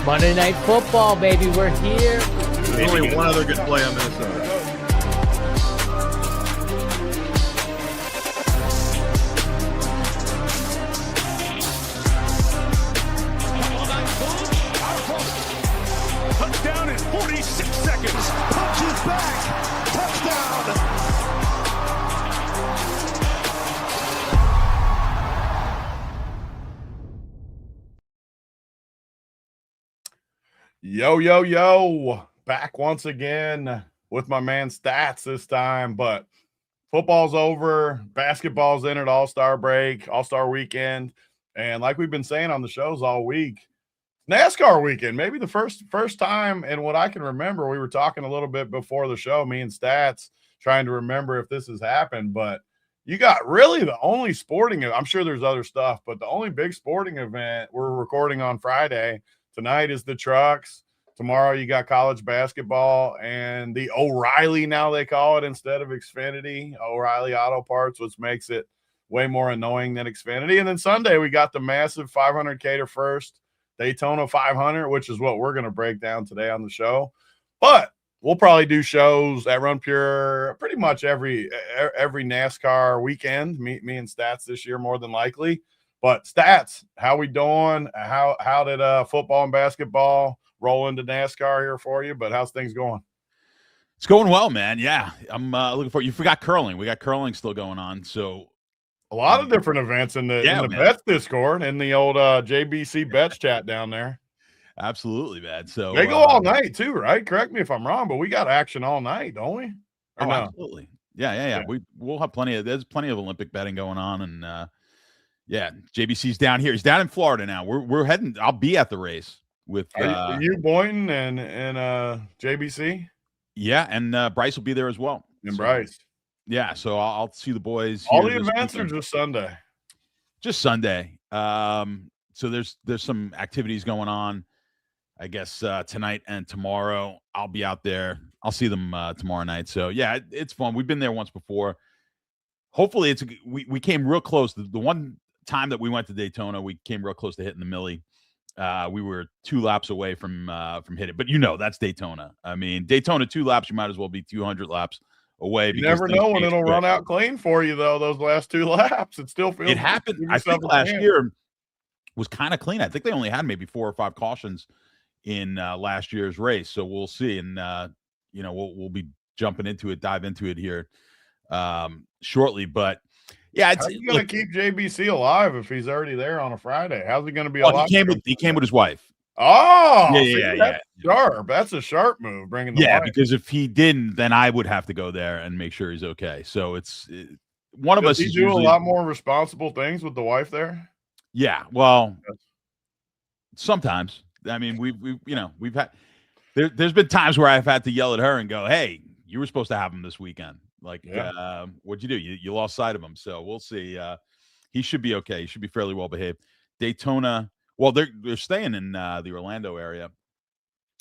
Monday Night Football, baby. We're here. There's only one other good play on Minnesota. Touchdown in 46 seconds. Punches back. Touchdown. Yo, yo, yo. Back once again with my man Stats this time, but football's over. Basketball's in at All-Star break, All-Star weekend. And like we've been saying on the shows all week, NASCAR weekend, maybe the first time in what I can remember. We were talking a little bit before the show, me and Stats, trying to remember if this has happened, but you got really the only sporting, I'm sure there's other stuff, but the only big sporting event, we're recording on Friday. Tonight is the trucks. Tomorrow you got college basketball and the O'Reilly, now they call it instead of Xfinity, O'Reilly Auto Parts, which makes it way more annoying than Xfinity. And then Sunday we got the massive 500K to first Daytona 500, which is what we're going to break down today on the show. But we'll probably do shows at Run Pure pretty much every NASCAR weekend. Me and Stats this year more than likely. But Stats, how we doing? How did football and basketball roll into NASCAR here for you? But how's things going? It's going well, man. Yeah, I'm looking forward. You forgot curling. We got curling still going on. So a lot of different events in the bets Discord and the old JBC bets chat down there. Absolutely, man. So they go all night too, right? Correct me if I'm wrong, but we got action all night, don't we? Or no? Absolutely. Yeah. We'll have there's plenty of Olympic betting going on, and yeah, JBC's down here. He's down in Florida now. We're heading. I'll be at the race with are you Boynton and JBC. Yeah, and Bryce will be there as well. And Bryce. Yeah, so I'll see the boys. All the events are just Sunday. Just Sunday. So there's some activities going on. I guess tonight and tomorrow I'll be out there. I'll see them tomorrow night. So yeah, it's fun. We've been there once before. Hopefully we came real close. The one time that we went to Daytona, we came real close to hitting the millie. We were 2 laps away from hitting, but that's Daytona. I mean, Daytona 2 laps, you might as well be 200 laps away. You never know when it'll run out clean for you, though. Those last 2 laps, it still feels. It happened. I think last year was kind of clean. I think they only had maybe 4 or 5 cautions in last year's race. So we'll see, and we'll be dive into it here shortly, but. Yeah, how's he gonna keep JBC alive if he's already there on a Friday? How's he gonna be alive? He came with his wife. Oh, yeah. Sharp. That's a sharp move. Bringing the wife. Because if he didn't, then I would have to go there and make sure he's okay. So one of us. Does he do a lot more responsible things with the wife there? Yeah, well, sometimes. I mean, we've had. There's been times where I've had to yell at her and go, "Hey, you were supposed to have him this weekend." What'd you do? You lost sight of him. So we'll see. He should be okay. He should be fairly well behaved. Daytona. Well, they're staying in the Orlando area,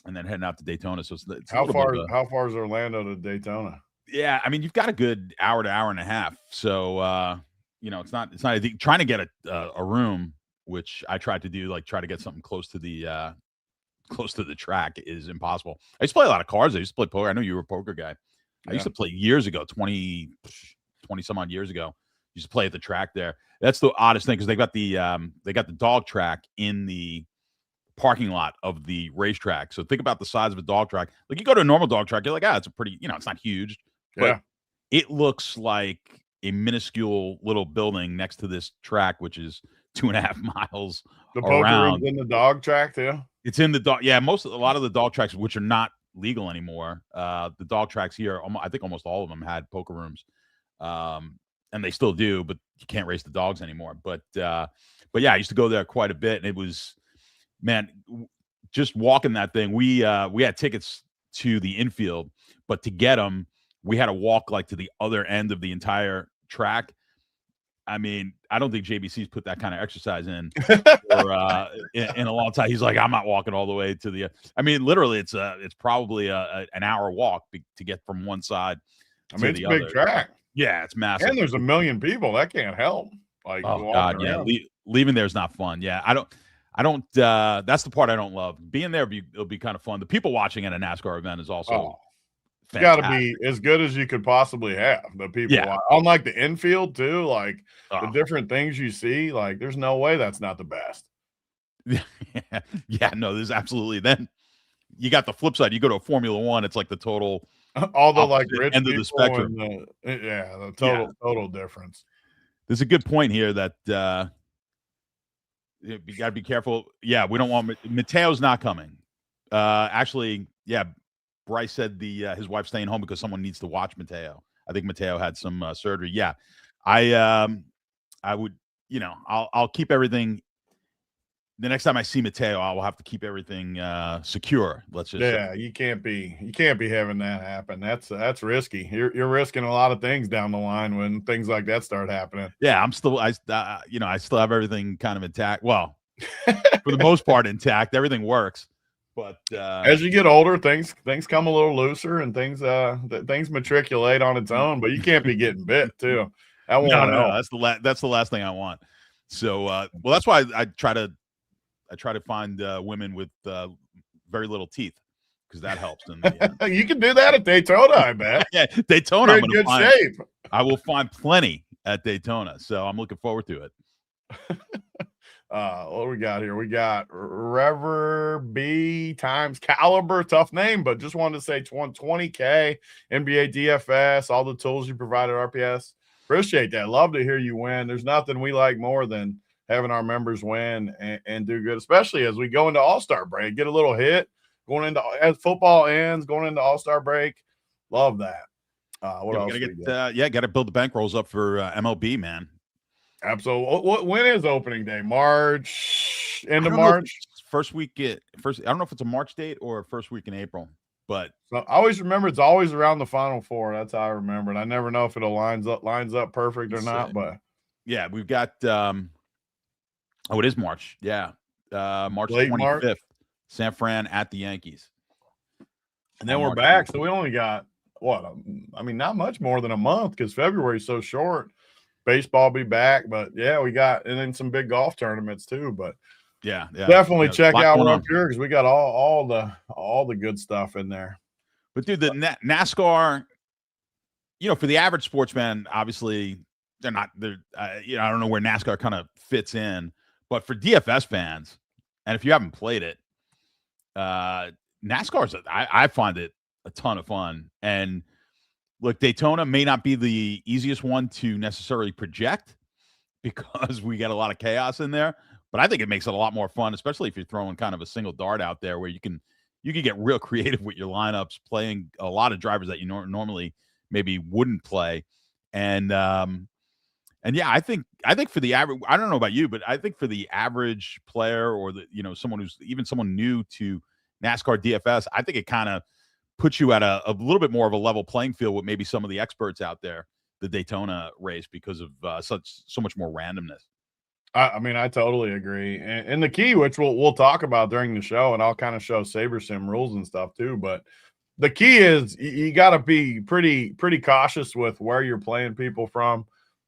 and then heading out to Daytona. So it's how far is Orlando to Daytona? Yeah, I mean, you've got a good hour to hour and a half. So it's not. I think trying to get a room, which I tried to do, like try to get something close to the track, is impossible. I used to play a lot of cards. I used to play poker. I know you were a poker guy. I used to play years ago, 20 some odd years ago. Used to play at the track there. That's the oddest thing because they got the dog track in the parking lot of the racetrack. So think about the size of a dog track. Like you go to a normal dog track, you're like, it's a pretty, it's not huge, but it looks like a minuscule little building next to this track, which is 2.5 miles around. The poker is in the dog track too. It's in the dog. Yeah, a lot of the dog tracks, which are not legal anymore. The dog tracks here, I think almost all of them had poker rooms, and they still do, but you can't race the dogs anymore. But yeah, I used to go there quite a bit, and it was, man, just walking that thing. We had tickets to the infield, but to get them, we had to walk like to the other end of the entire track. I mean, I don't think JBC's put that kind of exercise in in a long time. He's like, I'm not walking all the way to the. I mean, literally, it's probably an hour walk to get from one side. It's a big track. Yeah, it's massive, and there's 1 million people. That can't help. Like, oh god, yeah, leaving there is not fun. Yeah, I don't. That's the part I don't love. Being there, it'll be kind of fun. The people watching at a NASCAR event is also it's got to be as good as you could possibly have. The people, unlike the infield too, like the different things you see, like there's no way that's not the best. Yeah, no, there's absolutely. Then you got the flip side. You go to a Formula One, it's like the total all the like rich end of the spectrum. The total difference. There's a good point here that you got to be careful. Yeah, we don't want Mateo's not coming. Actually, yeah, Bryce said his wife's staying home because someone needs to watch Mateo. I think Mateo had some surgery. Yeah, I would, I'll keep everything. The next time I see Mateo, I will have to keep everything secure. Let's just say. You can't be having that happen. That's risky. You're risking a lot of things down the line when things like that start happening. Yeah, I still have everything kind of intact. Well, for the most part intact. Everything works. But as you get older, things come a little looser and things matriculate on its own. But you can't be getting bit too. No, that's the last thing I want. So well, that's why I try to find women with very little teeth because that helps. You can do that at Daytona, I bet. Yeah, Daytona. You're in good shape. I will find plenty at Daytona, so I'm looking forward to it. What do we got here? We got Rever B times Caliber. Tough name, but just wanted to say 20K, NBA DFS, all the tools you provide at RPS. Appreciate that. Love to hear you win. There's nothing we like more than having our members win and do good, especially as we go into All-Star break. Get a little hit going into as football ends, going into All-Star break. Love that. What else? Got to build the bankrolls up for MLB, man. Absolutely. When is opening day? March, end of March? First week. I don't know if it's a March date or first week in April, but so I always remember it's always around the Final Four. That's how I remember it. I never know if it lines up perfect or not, but yeah, we've got it is March. Yeah. March 25th. March. San Fran at the Yankees. And then we're back. So we only got not much more than a month because February's so short. Baseball be back, but yeah, we got and then some big golf tournaments too. But yeah, definitely check out Run Pure because we got all the good stuff in there. But dude, the NASCAR, for the average sportsman, obviously they're not. I don't know where NASCAR kind of fits in, but for DFS fans, and if you haven't played it, NASCAR's I find it a ton of fun. And look, Daytona may not be the easiest one to necessarily project because we get a lot of chaos in there, but I think it makes it a lot more fun, especially if you're throwing kind of a single dart out there where you can get real creative with your lineups, playing a lot of drivers that you normally maybe wouldn't play. And yeah, I think for the average, I don't know about you, but I think for the average player or someone who's even someone new to NASCAR DFS, I think it kind of puts you at a little bit more of a level playing field with maybe some of the experts out there, the Daytona race, because of so much more randomness. I totally agree. And the key, which we'll talk about during the show, and I'll kind of show SaberSim rules and stuff too, but the key is you got to be pretty cautious with where you're playing people from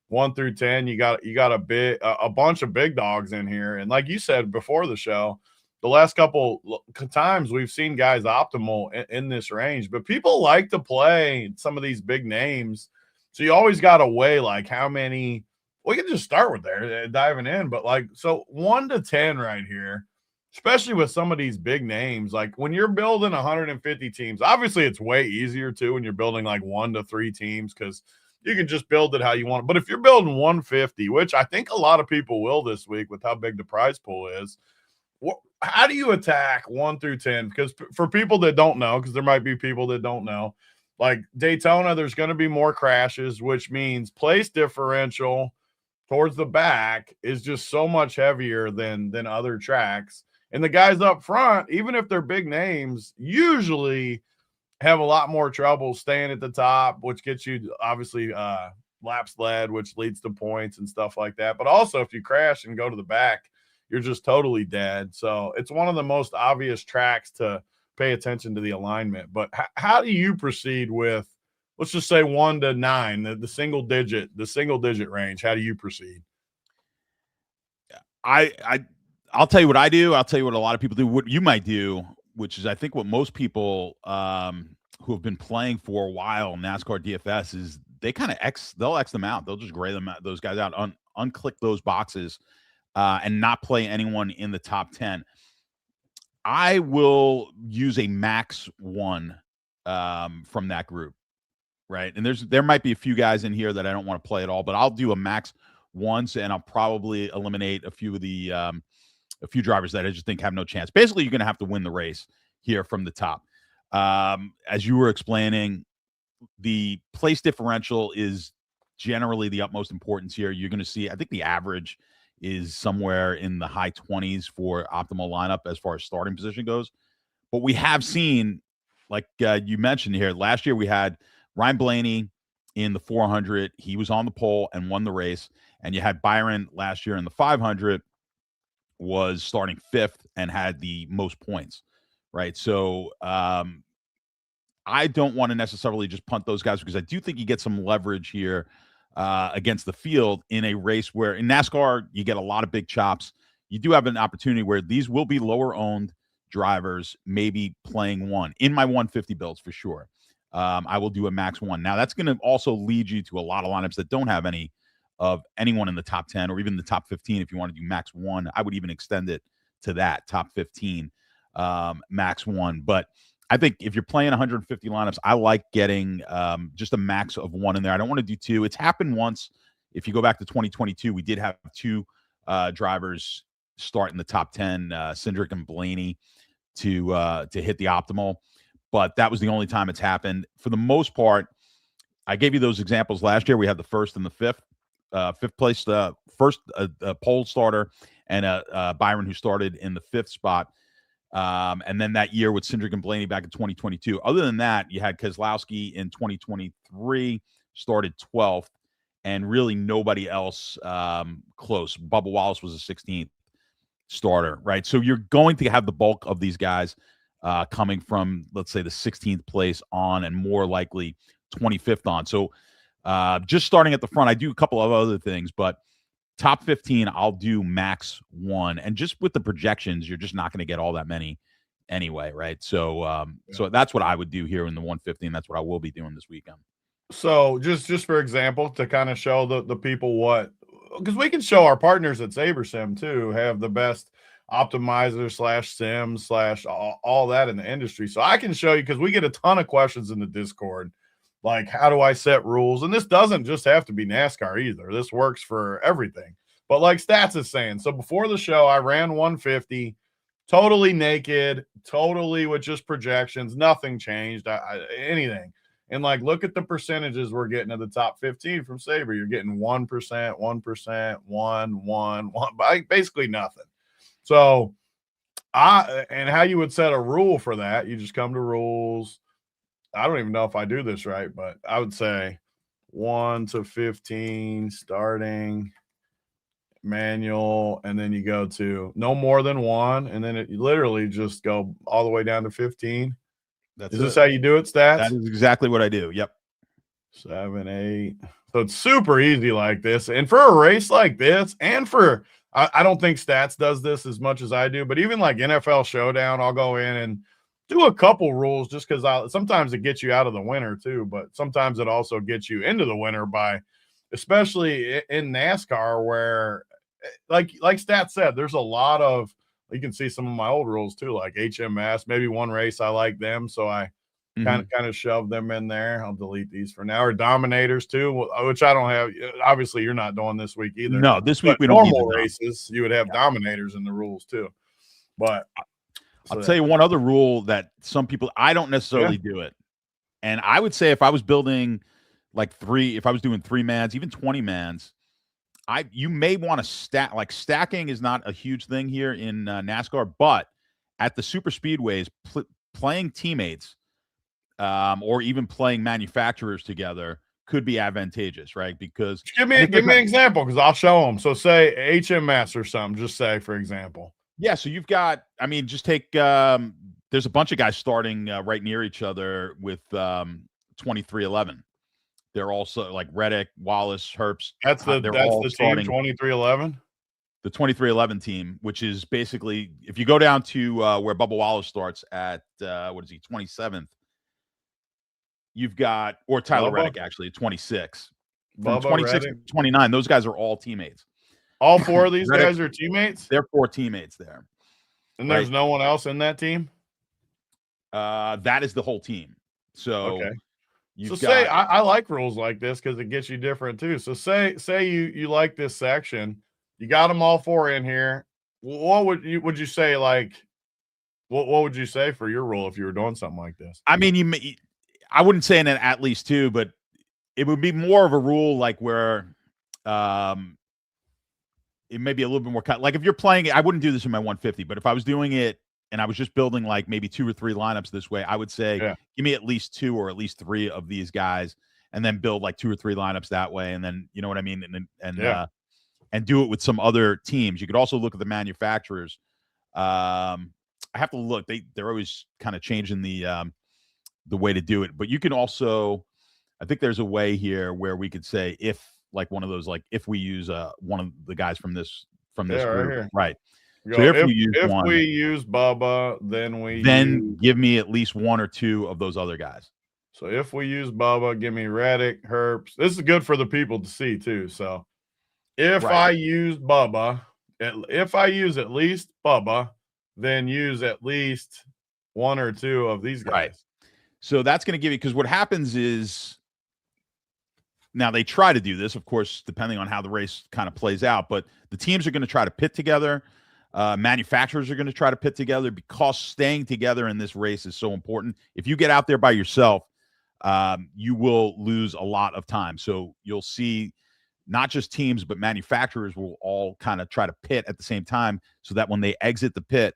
1 through 10. You got a bunch of big dogs in here. And like you said before the show, the last couple times we've seen guys optimal in this range, but people like to play some of these big names. So you always got to weigh like how many. We can just start with there, diving in. But like, so 1 to 10 right here, especially with some of these big names, like when you're building 150 teams, obviously it's way easier too when you're building like 1 to 3 teams because you can just build it how you want. But if you're building 150, which I think a lot of people will this week with how big the prize pool is, how do you attack 1 through 10? Because for people that don't know, because there might be people that don't know, like Daytona, there's going to be more crashes, which means place differential towards the back is just so much heavier than other tracks. And the guys up front, even if they're big names, usually have a lot more trouble staying at the top, which gets you obviously laps led, which leads to points and stuff like that. But also if you crash and go to the back, you're just totally dead. So it's one of the most obvious tracks to pay attention to the alignment. But how do you proceed with, let's just say 1 to 9, the single digit range? How do you proceed? I I'll tell you what I do. I'll tell you what a lot of people do. What you might do, which is I think what most people who have been playing for a while NASCAR DFS is they kind of they'll X them out. They'll just gray them out, those guys out, unclick those boxes, and not play anyone in the top 10. I will use a max one from that group, right? And there might be a few guys in here that I don't want to play at all, but I'll do a max once, and I'll probably eliminate a few of the a few drivers that I just think have no chance. Basically, you're going to have to win the race here from the top. As you were explaining, the place differential is generally the utmost importance here. You're going to see, I think the average is somewhere in the high 20s for optimal lineup as far as starting position goes. But we have seen, like you mentioned here, last year we had Ryan Blaney in the 400. He was on the pole and won the race. And you had Byron last year in the 500, was starting 5th and had the most points, right? So I don't want to necessarily just punt those guys, because I do think you get some leverage here against the field in a race where in NASCAR, you get a lot of big chops. You do have an opportunity where these will be lower owned drivers, maybe playing one in my 150 builds for sure. I will do a max one. Now that's going to also lead you to a lot of lineups that don't have any of anyone in the top 10 or even the top 15. If you want to do max one, I would even extend it to that top 15 max one. But I think if you're playing 150 lineups, I like getting just a max of one in there. I don't want to do two. It's happened once. If you go back to 2022, we did have two drivers start in the top 10, Cindric and Blaney, to hit the optimal. But that was the only time it's happened. For the most part, I gave you those examples last year. We had the first and the fifth place, first pole starter, and Byron, who started in the 5th spot. And then that year with Cindric and Blaney back in 2022. Other than that, you had Keselowski in 2023, started 12th, and really nobody else close. Bubba Wallace was a 16th starter, right? So you're going to have the bulk of these guys coming from, let's say, the 16th place on, and more likely 25th on. So just starting at the front, I do a couple of other things, but top 15, I'll do max one. And just with the projections, you're just not going to get all that many anyway, right? So so that's what I would do here in the 150, and that's what I will be doing this weekend. So just for example, to kind of show the people what, because we can show our partners at SaberSim too, have the best optimizer /sim / all that in the industry. So I can show you, because we get a ton of questions in the Discord, like, how do I set rules? And this doesn't just have to be NASCAR either. This works for everything. But like Stats is saying, so before the show, I ran 150, totally naked, totally with just projections, nothing changed, anything. And like, look at the percentages we're getting at the top 15 from Saber. You're getting 1%, 1%, 1, basically nothing. So and how you would set a rule for that, you just come to rules. I don't even know if I do this right, but I would say 1 to 15 starting manual, and then you go to no more than 1, and then you literally just go all the way down to 15. Is this how you do it, Stats? That is exactly what I do. Yep. 7, 8. So it's super easy like this. And for a race like this, and for I don't think Stats does this as much as I do, but even like NFL Showdown, I'll go in and do a couple rules, just because sometimes it gets you out of the winner too, but sometimes it also gets you into the winner by, especially in NASCAR, where like Stats said, there's a lot of, you can see some of my old rules too, like HMS, maybe one race I like them, so I kind of shove them in there. I'll delete these for now. Or Dominators too, which I don't have. Obviously, you're not doing this week either. No, this week we don't. Normal Normal races, you would have Dominators in the rules too. But I'll tell you one other rule that some people, I don't necessarily do it. And I would say if I was building if I was doing 3-mans, even 20-mans, you may want to stack. Like, stacking is not a huge thing here in NASCAR, but at the super speedways, playing teammates or even playing manufacturers together could be advantageous, right? Because give me an example, because I'll show them. So say HMS or something, just say, for example. Yeah, so you've got, just take, there's a bunch of guys starting right near each other with 2311. They're also like Reddick, Wallace, Herbst. That's the all team starting 2311. the 23-11 team, which is basically, if you go down to where Bubba Wallace starts at, 27th, you've got, or Tyler Bubba? Reddick, actually, 26. From Bubba 26 Reddick. to 29, those guys are all teammates. All four of these Reddick, guys are teammates? They're 4 teammates there. And there's no one else in that team? That is the whole team. So, okay. So say I like rules like this because it gets you different too. So say you like this section, you got them all 4 in here. What would you say, like what would you say for your rule if you were doing something like this? I mean, I wouldn't say in an at least 2, but it would be more of a rule like where it may be a little bit more like if you're playing it, I wouldn't do this in my 150, but if I was doing it and I was just building like maybe 2 or 3 lineups this way, I would say, give me at least 2 or at least 3 of these guys, and then build like 2 or 3 lineups that way. And then, you know what I mean? And do it with some other teams. You could also look at the manufacturers. I have to look. They're always kind of changing the way to do it. But you can also, I think there's a way here where we could say if like one of those, like if we use one of the guys from this group, right? So if we use Bubba, then give me at least 1 or 2 of those other guys. So if we use Bubba, give me Reddick, Herbst. This is good for the people to see too. So if I use Bubba, if I use at least Bubba, then use at least 1 or 2 of these guys. Right. So that's going to give you, because what happens is, now they try to do this, of course, depending on how the race kind of plays out, but the teams are going to try to pit together. Manufacturers are going to try to pit together because staying together in this race is so important. If you get out there by yourself, you will lose a lot of time. So you'll see not just teams, but manufacturers will all kind of try to pit at the same time so that when they exit the pit,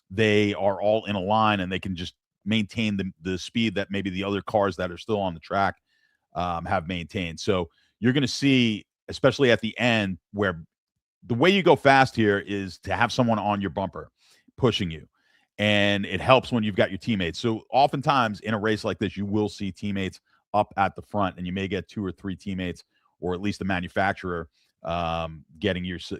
they are all in a line and they can just maintain the speed that maybe the other cars that are still on the track have maintained. So you're going to see, especially at the end, where the way you go fast here is to have someone on your bumper pushing you. And it helps when you've got your teammates. So oftentimes in a race like this, you will see teammates up at the front, and you may get 2 or 3 teammates, or at least the manufacturer getting you to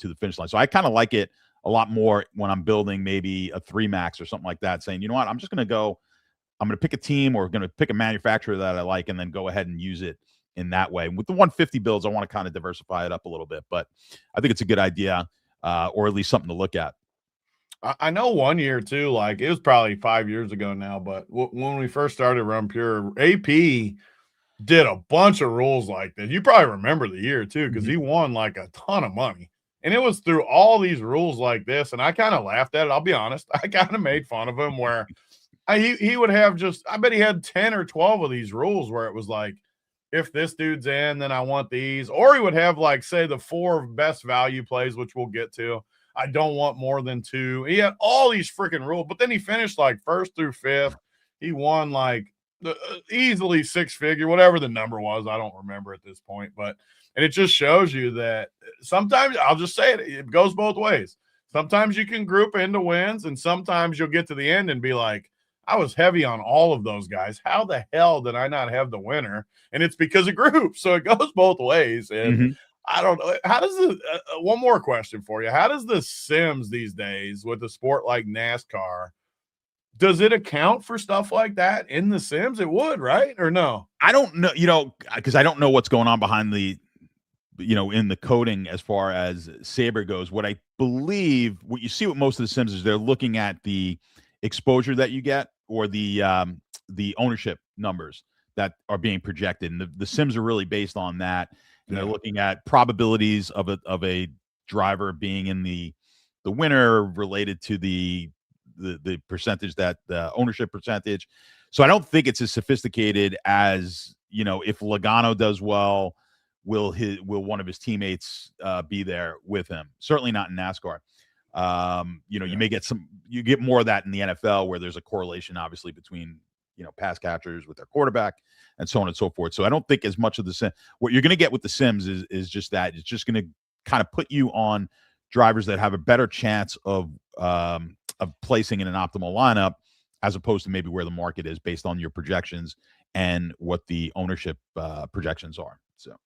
the finish line. So I kind of like it a lot more when I'm building maybe a 3 max or something like that, saying, you know what, I'm going to pick a team or going to pick a manufacturer that I like and then go ahead and use it in that way. With the 150 builds, I want to kind of diversify it up a little bit, but I think it's a good idea, or at least something to look at. I know one year too, like it was probably 5 years ago now, but when we first started Run Pure, AP did a bunch of rules like this. You probably remember the year too, because he won like a ton of money. And it was through all these rules like this. And I kind of laughed at it. I'll be honest. I kind of made fun of him where he would have I bet he had 10 or 12 of these rules where it was like, if this dude's in, then I want these. Or he would have like, say, the 4 best value plays, which we'll get to. I don't want more than 2. He had all these freaking rules, but then he finished like 1st through 5th. He won like easily 6-figure, whatever the number was. I don't remember at this point, and it just shows you that sometimes, I'll just say it goes both ways. Sometimes you can group into wins, and sometimes you'll get to the end and be like, I was heavy on all of those guys. How the hell did I not have the winner? And it's because of group. So it goes both ways. And I don't know. How does one more question for you. How does the Sims these days with a sport like NASCAR, does it account for stuff like that in the Sims? It would, right? Or no? I don't know, because I don't know what's going on behind the, in the coding as far as Saber goes. What I believe, what you see with most of the Sims is they're looking at the exposure that you get, or the ownership numbers that are being projected. And the Sims are really based on that. And they're looking at probabilities of a driver being in the winner related to the percentage, that the ownership percentage. So I don't think it's as sophisticated as, if Logano does well, will one of his teammates be there with him? Certainly not in NASCAR. You may get you get more of that in the NFL, where there's a correlation obviously between, pass catchers with their quarterback and so on and so forth. So I don't think as much of the Sim, what you're going to get with the Sims is just that. It's just going to kind of put you on drivers that have a better chance of placing in an optimal lineup, as opposed to maybe where the market is based on your projections and what the ownership projections are. So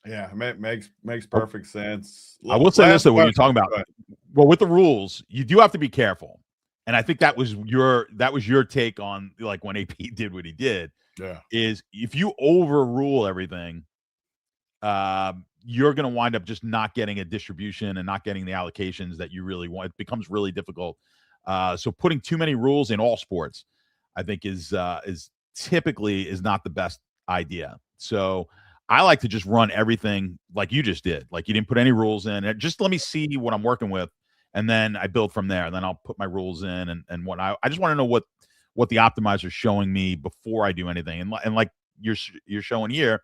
Yeah, makes perfect sense. I will say this though, when you're talking Go about, ahead. well, with the rules, you do have to be careful. And I think that was your take on like when AP did what he did, Yeah. is if you overrule everything, you're going to wind up just not getting a distribution and not getting the allocations that you really want. It becomes really difficult. So putting too many rules in all sports, I think is typically is not the best idea. So I like to just run everything like you just did. Like you didn't put any rules in. Just let me see what I'm working with, and then I build from there. And then I'll put my rules in and what I just want to know what the optimizer is showing me before I do anything. And like you're showing here,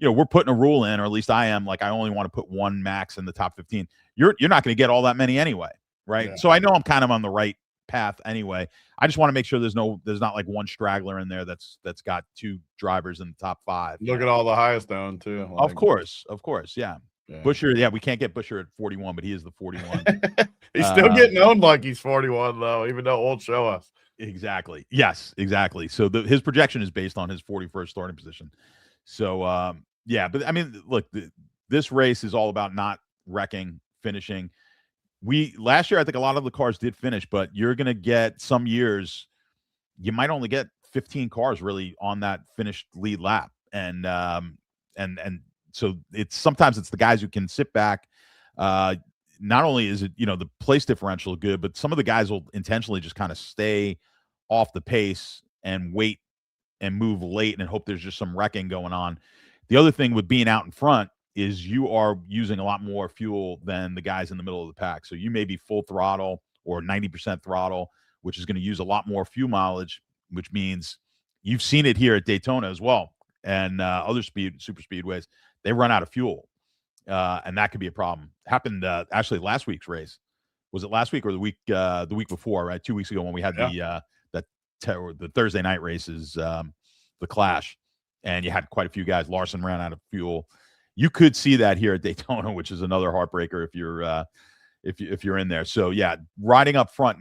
we're putting a rule in, or at least I am. Like I only want to put one max in the top 15. You're not going to get all that many anyway, right? Yeah. So I know I'm kind of on the right path anyway. I just want to make sure there's not like one straggler in there that's got two drivers in the top 5. Look at all the highest owned too. Of course, yeah. Yeah. Busher, we can't get Busher at 41, but he is the 41. He's still getting owned like he's 41 though, even though it won't show us. Exactly. Yes, exactly. So his projection is based on his 41st starting position. So yeah, but I mean, look, this race is all about not wrecking, finishing. Last year, I think a lot of the cars did finish, but you're going to get some years, you might only get 15 cars really on that finished lead lap. And so sometimes it's the guys who can sit back. Not only is it, the place differential good, but some of the guys will intentionally just kind of stay off the pace and wait and move late and hope there's just some wrecking going on. The other thing with being out in front is you are using a lot more fuel than the guys in the middle of the pack. So you may be full throttle or 90% throttle, which is going to use a lot more fuel mileage, which means you've seen it here at Daytona as well. And other super speedways, they run out of fuel. And that could be a problem. Happened actually last week's race. Was it last week or the week before, right? 2 weeks ago when we had the Thursday night races, the Clash, and you had quite a few guys. Larson ran out of fuel. You could see that here at Daytona, which is another heartbreaker if you're in there. So yeah, riding up front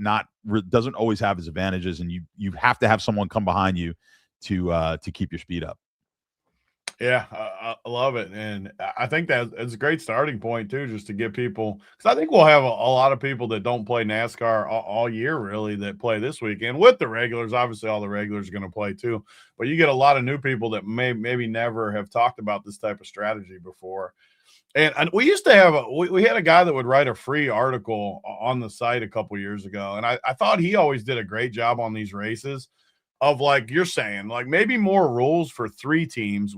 doesn't always have its advantages, and you have to have someone come behind you to keep your speed up. Yeah, I love it, and I think that's a great starting point too, just to give people, because I think we'll have a lot of people that don't play NASCAR all year really that play this weekend with the regulars. Obviously, all the regulars are going to play too, but you get a lot of new people that maybe never have talked about this type of strategy before. And we used to have we had a guy that would write a free article on the site a couple years ago, and I thought he always did a great job on these races. Of like you're saying, like maybe more rules for 3 teams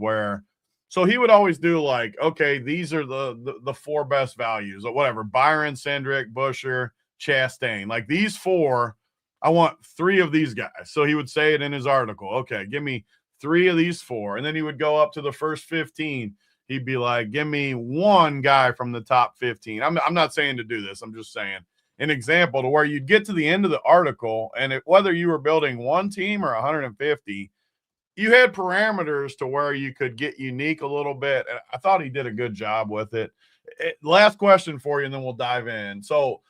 so he would always do like, okay, these are the 4 best values or whatever. Byron, Cindric, Busher, Chastain, like these 4, I want 3 of these guys. So he would say it in his article. Okay, give me 3 of these 4. And then he would go up to the first 15. He'd be like, give me 1 guy from the top 15. I'm not saying to do this. I'm just saying an example to where you'd get to the end of the article, and whether you were building 1 team or 150, you had parameters to where you could get unique a little bit. And I thought he did a good job with it. Last question for you, and then we'll dive in. So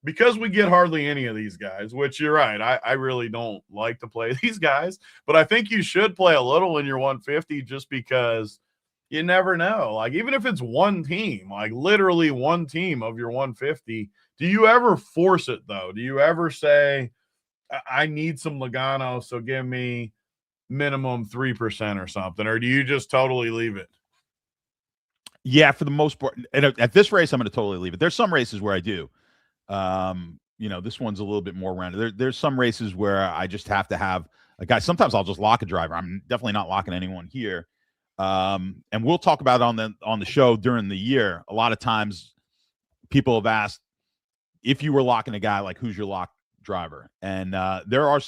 because we get hardly any of these guys, which you're right, I really don't like to play these guys, but I think you should play a little in your 150 just because you never know. Like even if it's 1 team, like literally 1 team of your 150, do you ever force it though? Do you ever say, I need some Logano, so give me minimum 3% or something? Or do you just totally leave it? Yeah, for the most part. And at this race, I'm going to totally leave it. There's some races where I do. This one's a little bit more random. There's some races where I just have to have a guy. Sometimes I'll just lock a driver. I'm definitely not locking anyone here. And we'll talk about it on the show during the year. A lot of times people have asked, if you were locking a guy, like who's your lock driver? And there's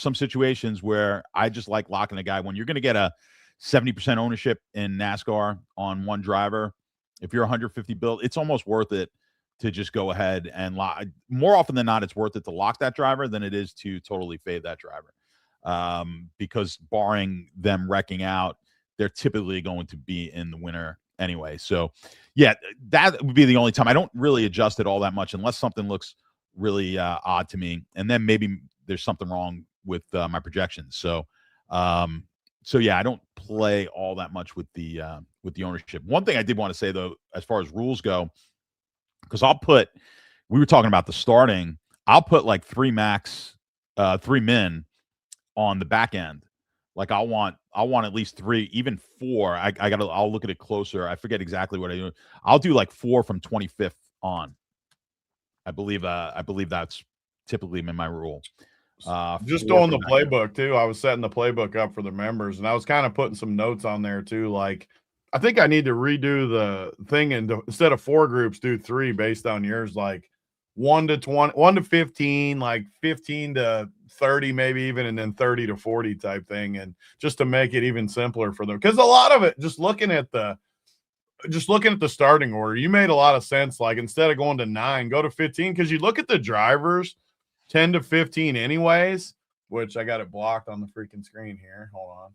some situations where I just like locking a guy when you're going to get a 70% ownership in NASCAR on one driver. If you're 150 build, it's almost worth it to just go ahead and lock. More often than not, it's worth it to lock that driver than it is to totally fade that driver. Because barring them wrecking out, they're typically going to be in the winner anyway. So yeah, that would be the only time. I don't really adjust it all that much unless something looks really odd to me. And then maybe there's something wrong with my projections. So So yeah, I don't play all that much with the ownership. One thing I did want to say though, as far as rules go, because we were talking about the starting, I'll put like 3 min on the back end. Like I want at least 3, even 4. I'll look at it closer. I forget exactly what I do. I'll do like 4 from 25th on. I believe that's typically in my rule. Just on the playbook too. I was setting the playbook up for the members, and I was kind of putting some notes on there too. Like, I think I need to redo the thing and instead of 4 groups, do 3 based on yours, like 1 to 20, 1 to 15, like 15 to 30, maybe even, and then 30 to 40 type thing. And just to make it even simpler for them. Because a lot of it, just looking at the starting order, you made a lot of sense. Like, instead of going to 9, go to 15. Because you look at the drivers, 10 to 15 anyways, which I got it blocked on the freaking screen here. Hold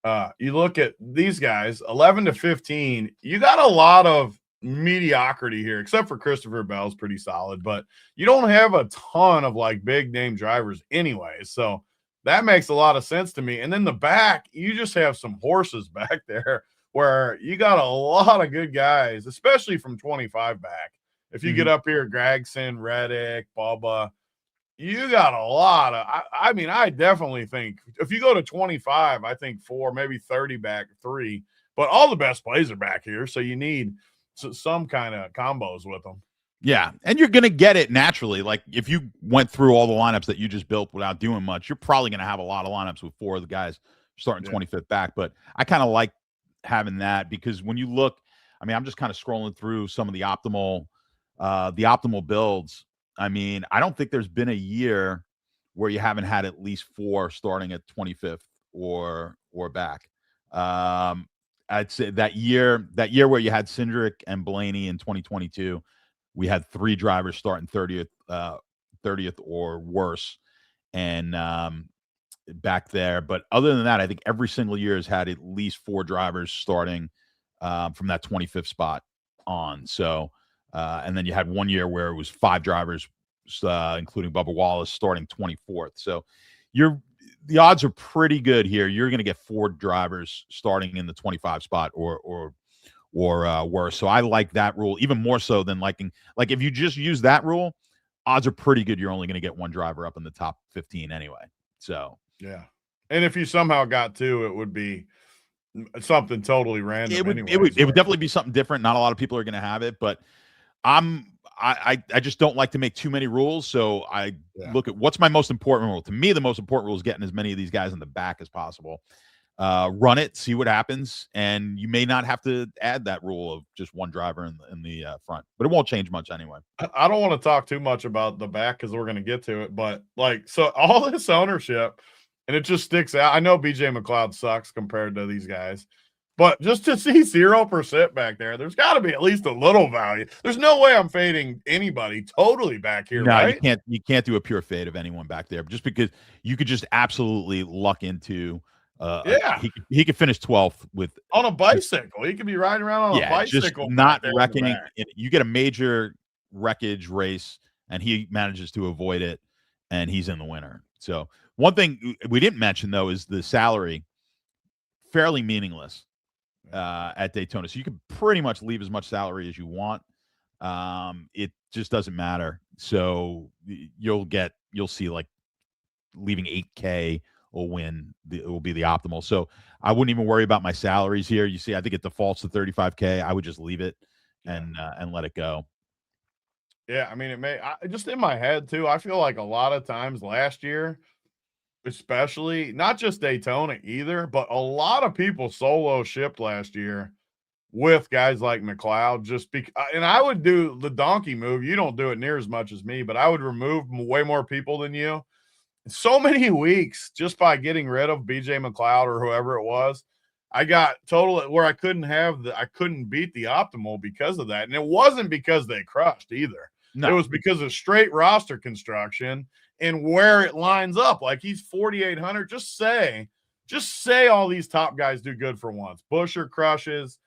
on. You look at these guys, 11 to 15, you got a lot of mediocrity here, except for Christopher Bell's pretty solid, but you don't have a ton of like big name drivers anyways. So that makes a lot of sense to me. And then the back, you just have some horses back there where you got a lot of good guys, especially from 25 back. If you get up here, Gregson, Reddick, Bubba, you got a lot of, I mean, I definitely think if you go to 25, I think 4, maybe 30 back, 3, but all the best plays are back here. So you need some kind of combos with them. Yeah. And you're going to get it naturally. Like if you went through all the lineups that you just built without doing much, you're probably going to have a lot of lineups with 4 of the guys starting 25th back. But I kind of like having that because when you look, I mean, I'm just kind of scrolling through some of the optimal builds. I mean, I don't think there's been a year where you haven't had at least 4 starting at 25th or back. I'd say that year where you had Cindric and Blaney in 2022, we had 3 drivers starting 30th or worse, and back there. But other than that, I think every single year has had at least 4 drivers starting from that 25th spot on. So. And then you had one year where it was 5 drivers, including Bubba Wallace, starting 24th. So the odds are pretty good here. You're going to get 4 drivers starting in the 25 spot or worse. So I like that rule even more so than like if you just use that rule, odds are pretty good. You're only going to get 1 driver up in the top 15 anyway. So yeah. And if you somehow got 2, it would be something totally random. It would definitely be something different. Not a lot of people are going to have it, but I just don't like to make too many rules. So I look at what's my most important rule. To me, the most important rule is getting as many of these guys in the back as possible. Run it, see what happens, and you may not have to add that rule of just 1 driver in the front, but it won't change much anyway. I don't want to talk too much about the back because we're going to get to it, but like, so all this ownership, and it just sticks out. I know BJ McLeod sucks compared to these guys. But just to see 0% back there, there's got to be at least a little value. There's no way I'm fading anybody totally back here, no, right? You can't do a pure fade of anyone back there, just because you could just absolutely luck into. He could finish 12th on a bicycle. He could be riding around on a bicycle, just not wrecking. You get a major wreckage race, and he manages to avoid it, and he's in the winner. So one thing we didn't mention though is the salary, fairly meaningless. At Daytona, so you can pretty much leave as much salary as you want. It just doesn't matter. So you'll see like leaving 8K will be the optimal. So I wouldn't even worry about my salaries here. You see, I think it defaults to 35K. I would just leave it and let it go. Yeah, I mean, just in my head too. I feel like a lot of times last year, especially not just Daytona either, but a lot of people solo shipped last year with guys like McLeod and I would do the donkey move. You don't do it near as much as me, but I would remove way more people than you. So many weeks just by getting rid of BJ McLeod or whoever it was. I got total where I couldn't beat the optimal because of that. And it wasn't because they crushed either. No. It was because of straight roster construction and where it lines up. Like he's 4,800. Just say all these top guys do good for once. Busher crushes,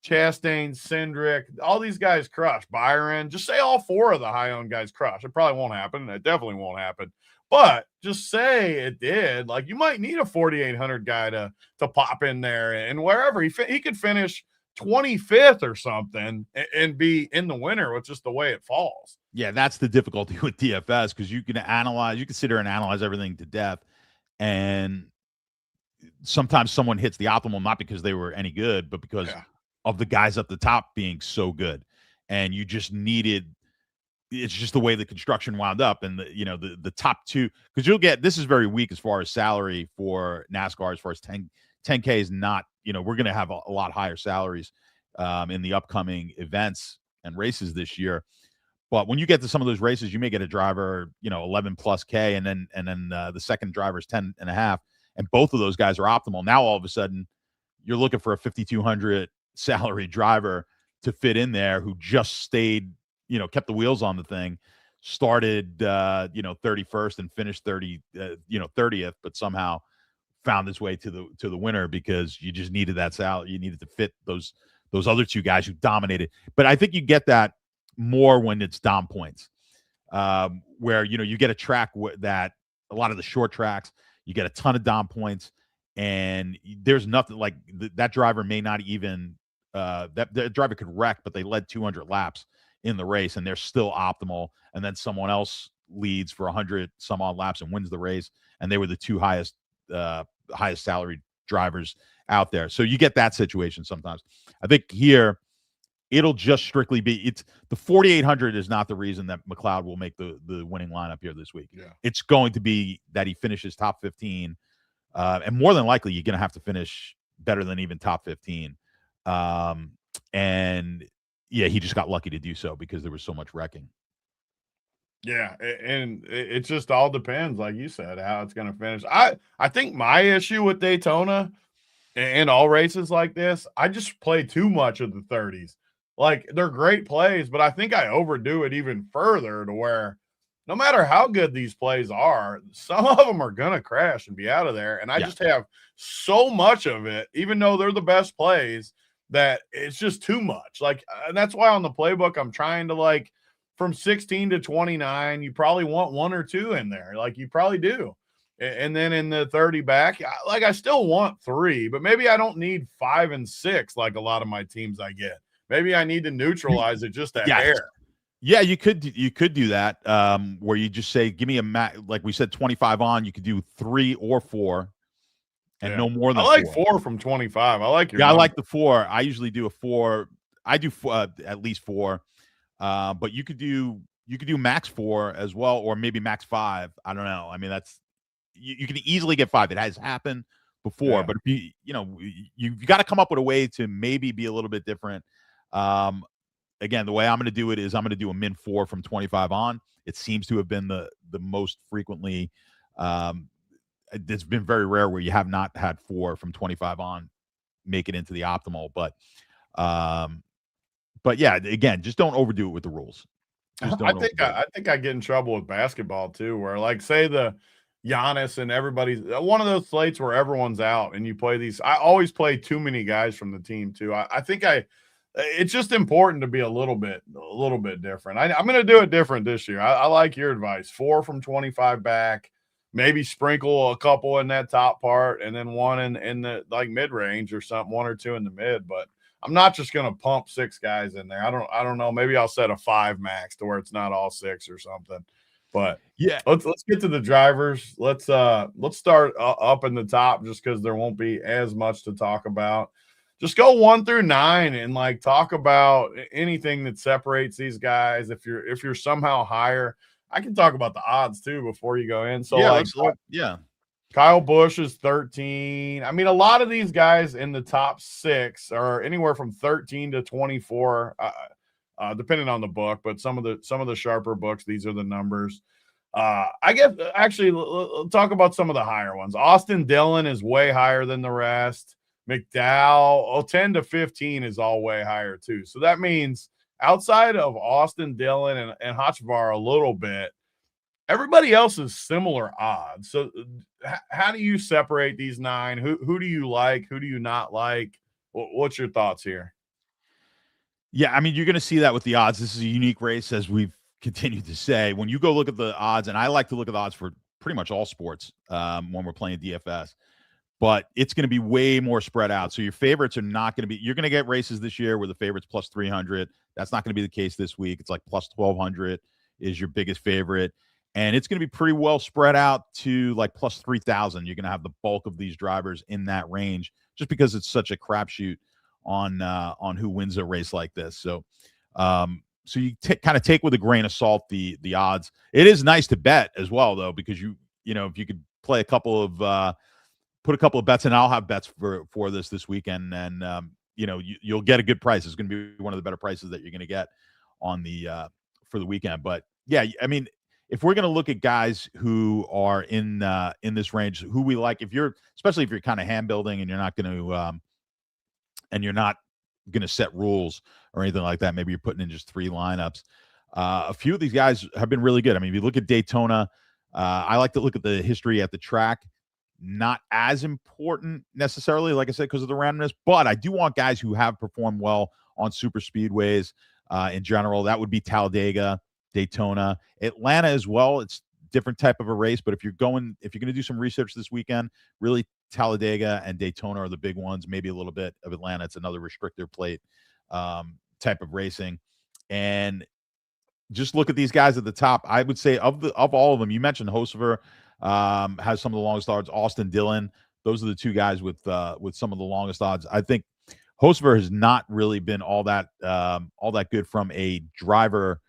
Chastain, Cindric, all these guys crush. Byron, just say all 4 of the high-owned guys crush. It probably won't happen. It definitely won't happen. But just say it did. Like, you might need a 4,800 guy to pop in there, and wherever he could finish 25th or something and be in the winner with just the way it falls. Yeah, that's the difficulty with DFS, because you can sit here and analyze everything to death, and sometimes someone hits the optimal not because they were any good, but because of the guys at the top being so good, and you just needed. It's just the way the construction wound up, and the top two, because you'll get, this is very weak as far as salary for NASCAR, as far as 10K is not, we're going to have a lot higher salaries in the upcoming events and races this year. But when you get to some of those races, you may get a driver, 11 plus K, and then the second driver is 10 and a half. And both of those guys are optimal. Now, all of a sudden, you're looking for a 5,200 salary driver to fit in there, who just stayed, kept the wheels on the thing, started, 31st and finished 30th, but somehow found his way to the winner, because you just needed that salary. You needed to fit those other two guys who dominated. But I think you get that more when it's dom points, where, you get a track that a lot of the short tracks, you get a ton of dom points, and there's nothing like that driver may not even, that driver could wreck, but they led 200 laps in the race, and they're still optimal. And then someone else leads for 100 some odd laps and wins the race, and they were the two highest salaried drivers out there. So you get that situation sometimes. I think here it'll just strictly be, it's the 4,800 is not the reason that McLeod will make the winning lineup here this week. Yeah. It's going to be that he finishes top 15, and more than likely you're going to have to finish better than even top 15. And yeah, he just got lucky to do so because there was so much wrecking. Yeah, and it just all depends, like you said, how it's going to finish. I think my issue with Daytona and all races like this, I just play too much of the 30s. Like, they're great plays, but I think I overdo it even further, to where no matter how good these plays are, some of them are going to crash and be out of there. And I just have so much of it, even though they're the best plays, that it's just too much. Like, and that's why on the playbook, I'm trying to, like, from 16 to 29, you probably want one or two in there. Like, you probably do. And then in the 30 back, like, I still want three, but maybe I don't need 5 and 6 like a lot of my teams I get. Maybe I need to neutralize it just a hair. Yeah, you could do that, where you just say, give me like we said, 25 on. You could do 3 or 4, and no more than I like 4. 4 from 25. I like your I number. like the 4. I usually do a 4. I do at least 4, but you could do max 4 as well, or maybe max 5. I don't know. I mean, that's you can easily get 5. It has happened before, but if you've got to come up with a way to maybe be a little bit different. Again, the way I'm going to do it is I'm going to do a min 4 from 25 on. It seems to have been the most frequently. It's been very rare where you have not had 4 from 25 on make it into the optimal. But yeah, again, just don't overdo it with the rules. I think I get in trouble with basketball too, where, like, say the Giannis and everybody's one of those slates where everyone's out and you play these. I always play too many guys from the team too. I think it's just important to be a little bit different. I'm going to do it different this year. I like your advice. 4 from 25 back, maybe sprinkle a couple in that top part, and then one in the, like, mid range or something, 1 or 2 in the mid. But I'm not just going to pump 6 guys in there. I don't know. Maybe I'll set a 5 max to where it's not all 6 or something. But yeah, let's get to the drivers. Let's start up in the top, just because there won't be as much to talk about. Just go 1 through 9 and, like, talk about anything that separates these guys. If you're somehow higher, I can talk about the odds too before you go in. So Kyle Busch is 13. I mean, a lot of these guys in the top 6 are anywhere from 13 to 24, depending on the book. But some of the sharper books, these are the numbers. I guess actually, we'll talk about some of the higher ones. Austin Dillon is way higher than the rest. McDowell, 10 to 15 is all way higher too. So that means outside of Austin Dillon and Hotchvar a little bit, everybody else is similar odds. So how do you separate these 9? Who do you like? Who do you not like? What's your thoughts here? Yeah, I mean, you're going to see that with the odds. This is a unique race, as we've continued to say. When you go look at the odds, and I like to look at the odds for pretty much all sports when we're playing DFS. But it's going to be way more spread out. So your favorites are not going to be – you're going to get races this year where the favorites plus 300. That's not going to be the case this week. It's like plus 1,200 is your biggest favorite. And it's going to be pretty well spread out to like plus 3,000. You're going to have the bulk of these drivers in that range just because it's such a crapshoot on who wins a race like this. So so you kind of take with a grain of salt the odds. It is nice to bet as well, though, because you know, if you could play a couple of put a couple of bets in. I'll have bets for this weekend, and you know, you'll get a good price. It's going to be one of the better prices that you're going to get on the for the weekend. But yeah, I mean, if we're going to look at guys who are in this range, who we like, especially if you're kind of hand building and you're not going to set rules or anything like that, maybe you're putting in just 3 lineups. A few of these guys have been really good. I mean, if you look at Daytona, I like to look at the history at the track. Not as important necessarily, like I said, because of the randomness, but I do want guys who have performed well on super speedways in general. That would be Talladega, Daytona, Atlanta as well. It's different type of a race, but if you're going to do some research this weekend, really Talladega and Daytona are the big ones. Maybe a little bit of Atlanta. It's another restrictor plate type of racing. And just look at these guys at the top. I would say of all of them, you mentioned Hocevar has some of the longest odds. Austin Dillon, those are the 2 guys with some of the longest odds. I think Hocevar has not really been all that good from a driver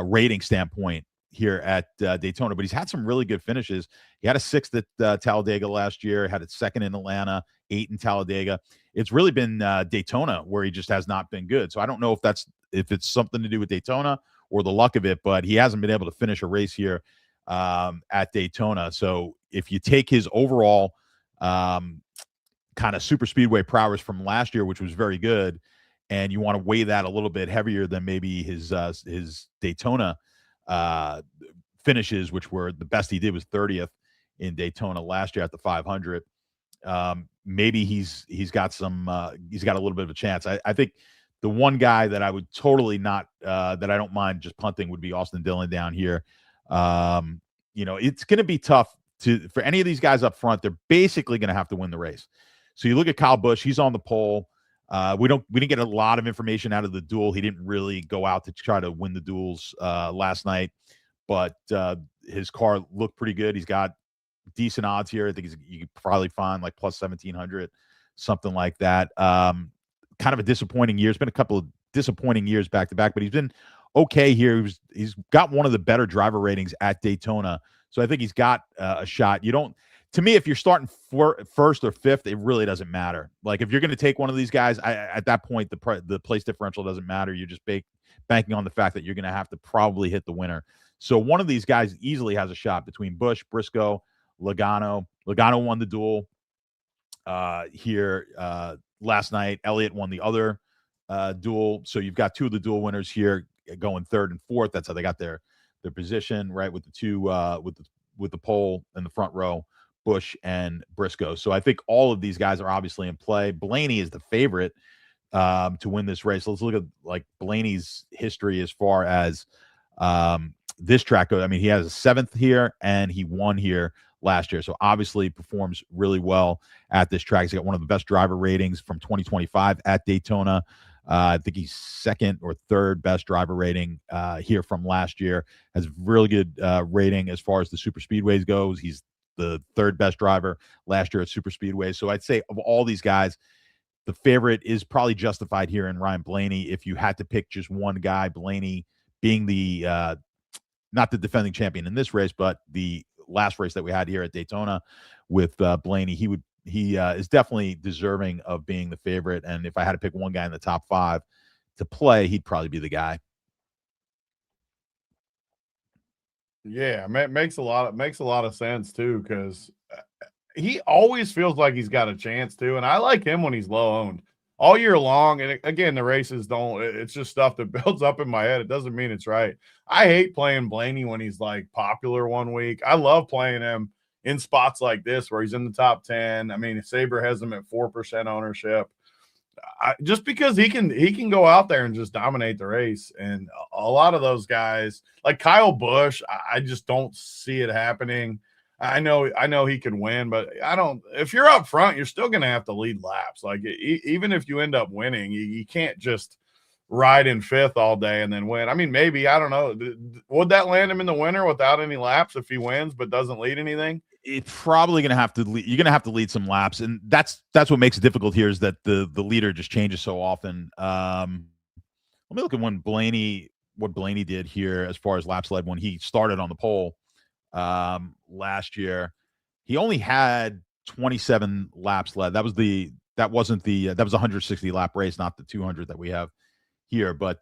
rating standpoint here at Daytona, but he's had some really good finishes. He had a 6th at Talladega last year, had a 2nd in Atlanta, 8 in Talladega. It's really been Daytona where he just has not been good. So I don't know if it's something to do with Daytona or the luck of it, but he hasn't been able to finish a race here at Daytona. So if you take his overall kind of super speedway prowess from last year, which was very good, and you want to weigh that a little bit heavier than maybe his Daytona finishes, which were the best he did was 30th in Daytona last year at the 500. Maybe he's got a little bit of a chance. I think the one guy that I would totally not that I don't mind just punting would be Austin Dillon down here. You know, it's going to be tough for any of these guys up front. They're basically going to have to win the race. So you look at Kyle Busch, he's on the pole. We didn't get a lot of information out of the duel. He didn't really go out to try to win the duels last night, but his car looked pretty good. He's got decent odds here. I think you could probably find like plus 1,700, something like that. Kind of a disappointing year. It's been a couple of disappointing years back to back, but he's been okay here. He's got one of the better driver ratings at Daytona, so I think he's got a shot. To me, if you're starting first or fifth, it really doesn't matter. Like if you're going to take one of these guys, at that point the place differential doesn't matter. You're just banking on the fact that you're going to have to probably hit the winner. So one of these guys easily has a shot between Busch, Briscoe, Logano. Logano won the duel here last night. Elliott won the other duel. So you've got 2 of the duel winners here going 3rd and 4th. That's how they got their position, right, with the 2 with the pole in the front row, Busch and Briscoe. So I think all of these guys are obviously in play. Blaney is the favorite to win this race. Let's look at like Blaney's history as far as this track goes. I mean, he has a 7th here and he won here last year. So obviously performs really well at this track. He's got one of the best driver ratings from 2025 at Daytona. I think he's 2nd or 3rd best driver rating here from last year. Has really good rating as far as the super speedways goes. He's the 3rd best driver last year at super speedways. So I'd say of all these guys, the favorite is probably justified here in Ryan Blaney. If you had to pick just one guy, Blaney being the not the defending champion in this race, but the last race that we had here at Daytona with Blaney, he is definitely deserving of being the favorite. And if I had to pick one guy in the top 5 to play, he'd probably be the guy. Yeah, makes a lot of sense too, because he always feels like he's got a chance to, and I like him when he's low owned all year long. And again, the races it's just stuff that builds up in my head. It doesn't mean it's right. I hate playing Blaney when he's like popular one week. I love playing him in spots like this where he's in the top 10. I mean, Saber has him at 4% ownership. Just because he can go out there and just dominate the race. And a lot of those guys, like Kyle Busch, I just don't see it happening. I know he could win, but I don't. If you're up front, you're still going to have to lead laps. Like even if you end up winning, you can't just ride in fifth all day and then win. I mean, maybe, I don't know. Would that land him in the winner without any laps if he wins but doesn't lead anything? It's probably going to have to lead. You're going to have to lead some laps, and that's what makes it difficult here. Is that the leader just changes so often. Let me look at what Blaney did here as far as laps led when he started on the pole. Last year, he only had 27 laps led. That was a 160 lap race, not the 200 that we have here. But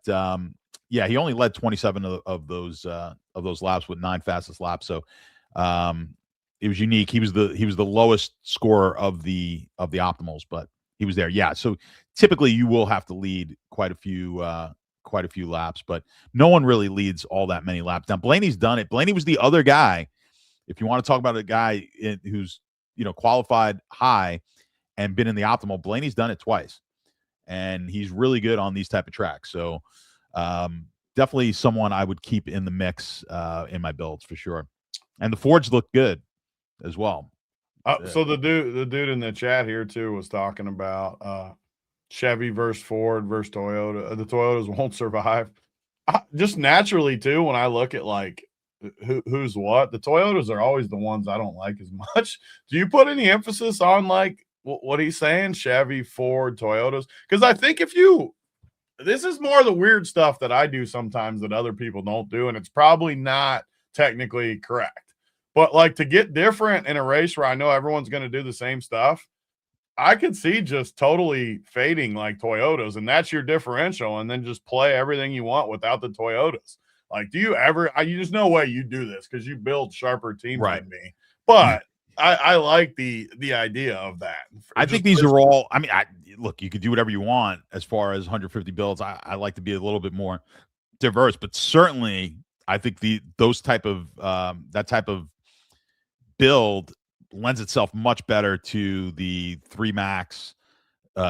yeah, he only led 27 of those laps with 9 fastest laps. So it was unique. He was the lowest scorer of the optimals, but he was there. Yeah. So typically you will have to lead quite a few laps, but no one really leads all that many laps. Now Blaney's done it. Blaney was the other guy. If you want to talk about a guy who's, qualified high and been in the optimal, Blaney's done it twice, and he's really good on these type of tracks. So definitely someone I would keep in the mix in my builds for sure. And the Fords look good as well. So the dude in the chat here too was talking about Chevy versus Ford versus Toyota. The Toyotas won't survive. Just naturally too, when I look at like who's what, the Toyotas are always the ones I don't like as much. Do you put any emphasis on like what he's saying, Chevy, Ford, Toyotas? Because I think this is more of the weird stuff that I do sometimes that other people don't do, and it's probably not technically correct. But like to get different in a race where I know everyone's going to do the same stuff, I could see just totally fading like Toyotas, and that's your differential, and then just play everything you want without the Toyotas. Like, do you ever? There's no way you do this because you build sharper teams than me. But I like the idea of that. I think these are all. I mean, look, you could do whatever you want as far as 150 builds. I like to be a little bit more diverse, but certainly I think that type of build lends itself much better to the 3 max,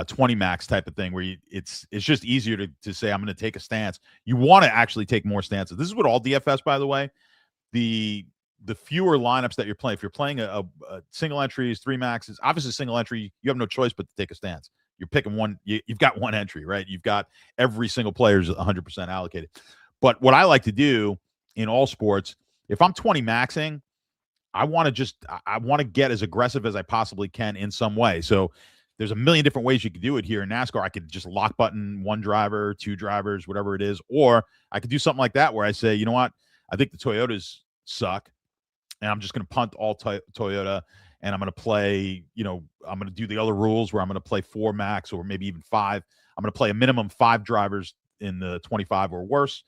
20 max type of thing, where it's just easier to say I'm going to take a stance. You want to actually take more stances. This is what all DFS, by the way, the fewer lineups that you're playing. If you're playing a single entries, 3 maxes, obviously single entry, you have no choice but to take a stance. You're picking one. You've got one entry, right? You've got every single player's 100% allocated. But what I like to do in all sports, if I'm 20 maxing, I want to get as aggressive as I possibly can in some way. So there's a million different ways you could do it here in NASCAR. I could just lock button 1 driver, 2 drivers, whatever it is. Or I could do something like that where I say, you know what? I think the Toyotas suck, and I'm just going to punt all Toyota, and I'm going to play, I'm going to do the other rules where I'm going to play 4 max or maybe even 5. I'm going to play a minimum 5 drivers in the 25 or worse,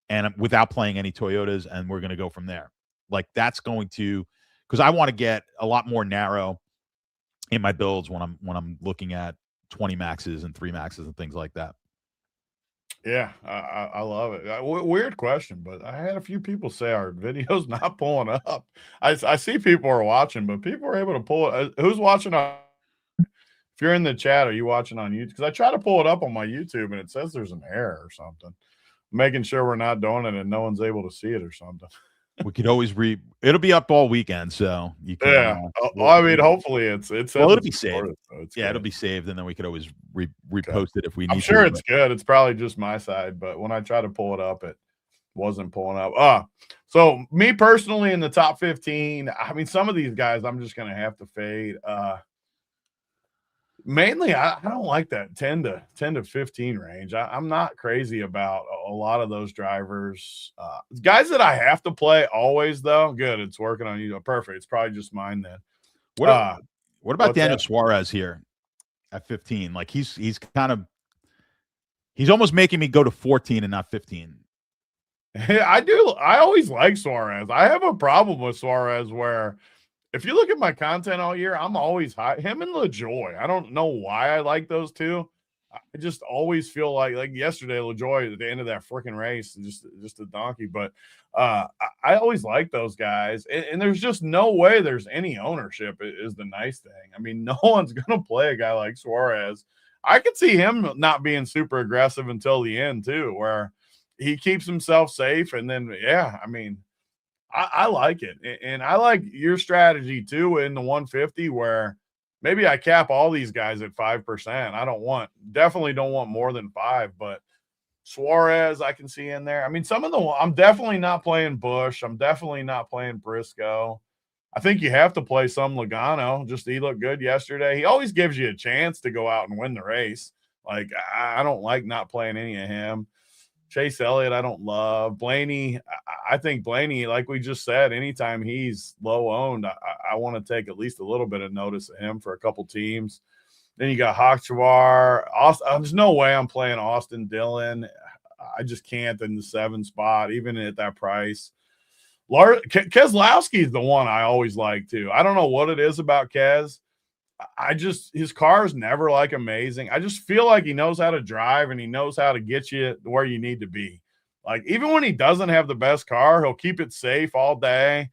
and without playing any Toyotas, and we're going to go from there. Like that's going to, because I want to get a lot more narrow in my builds when I'm looking at 20 maxes and 3 maxes and things like that. Yeah, I love it. Weird question, but I had a few people say our video's not pulling up. I see people are watching, but people are able to pull it. Who's watching on? If you're in the chat, are you watching on YouTube? Because I try to pull it up on my YouTube, and it says there's an error or something. Making sure we're not doing it and no one's able to see it or something. We could always it'll be up all weekend, so you can. Yeah, I mean, hopefully it'll be saved. It'll be saved, and then we could always repost it if we need. I'm sure it's good. It's probably just my side, but when I try to pull it up, it wasn't pulling up. So me personally in the top 15, I mean, some of these guys I'm just gonna have to fade. Mainly, I don't like that 10 to 15 range. I'm not crazy about a lot of those drivers. Guys that I have to play always, though. Good, it's working on you. Perfect. It's probably just mine then. What about Daniel Suarez here at 15? Like he's almost making me go to 14 and not 15. I do. I always like Suarez. I have a problem with Suarez where, if you look at my content all year, I'm always high. Him and LaJoy. I don't know why I like those two. I just always feel like yesterday, LaJoy at the end of that freaking race, just a donkey. But I always like those guys. And there's just no way there's any ownership is the nice thing. I mean, no one's going to play a guy like Suarez. I could see him not being super aggressive until the end too, where he keeps himself safe. And then, yeah, I mean, I like it. And I like your strategy too in the 150 where maybe I cap all these guys at 5%. Definitely don't want more than 5, but Suarez I can see in there. I mean, I'm definitely not playing Bush. I'm definitely not playing Briscoe. I think you have to play some Logano. He looked good yesterday. He always gives you a chance to go out and win the race. Like, I don't like not playing any of him. Chase Elliott, I don't love. Blaney, I think Blaney, like we just said, anytime he's low owned, I want to take at least a little bit of notice of him for a couple teams. Then you got Hochschivar. There's no way I'm playing Austin Dillon. I just can't in the 7 spot, even at that price. Keselowski is the one I always like too. I don't know what it is about Kes. His car is never like amazing. I just feel like he knows how to drive and he knows how to get you where you need to be. Like, even when he doesn't have the best car, he'll keep it safe all day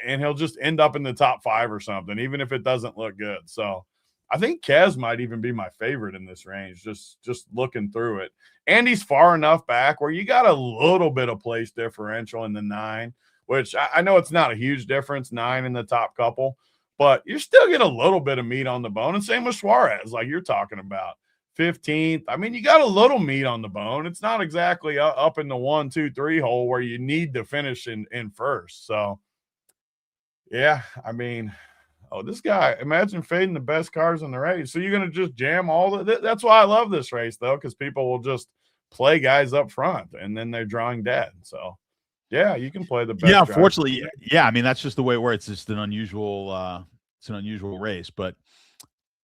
and he'll just end up in the top 5 or something, even if it doesn't look good. So I think Kes might even be my favorite in this range, just looking through it. And he's far enough back where you got a little bit of place differential in the 9, which I know it's not a huge difference, 9 in the top couple, but you still get a little bit of meat on the bone. And same with Suarez, like you're talking about. 15th. I mean, you got a little meat on the bone. It's not exactly up in the 1, 2, 3 hole where you need to finish in first. So, yeah, I mean, this guy, imagine fading the best cars in the race. So you're going to just jam all that's why I love this race, though, because people will just play guys up front and then they're drawing dead. So, yeah, you can play the best. Yeah, unfortunately, yeah. I mean, that's just the way where it's just an unusual race. But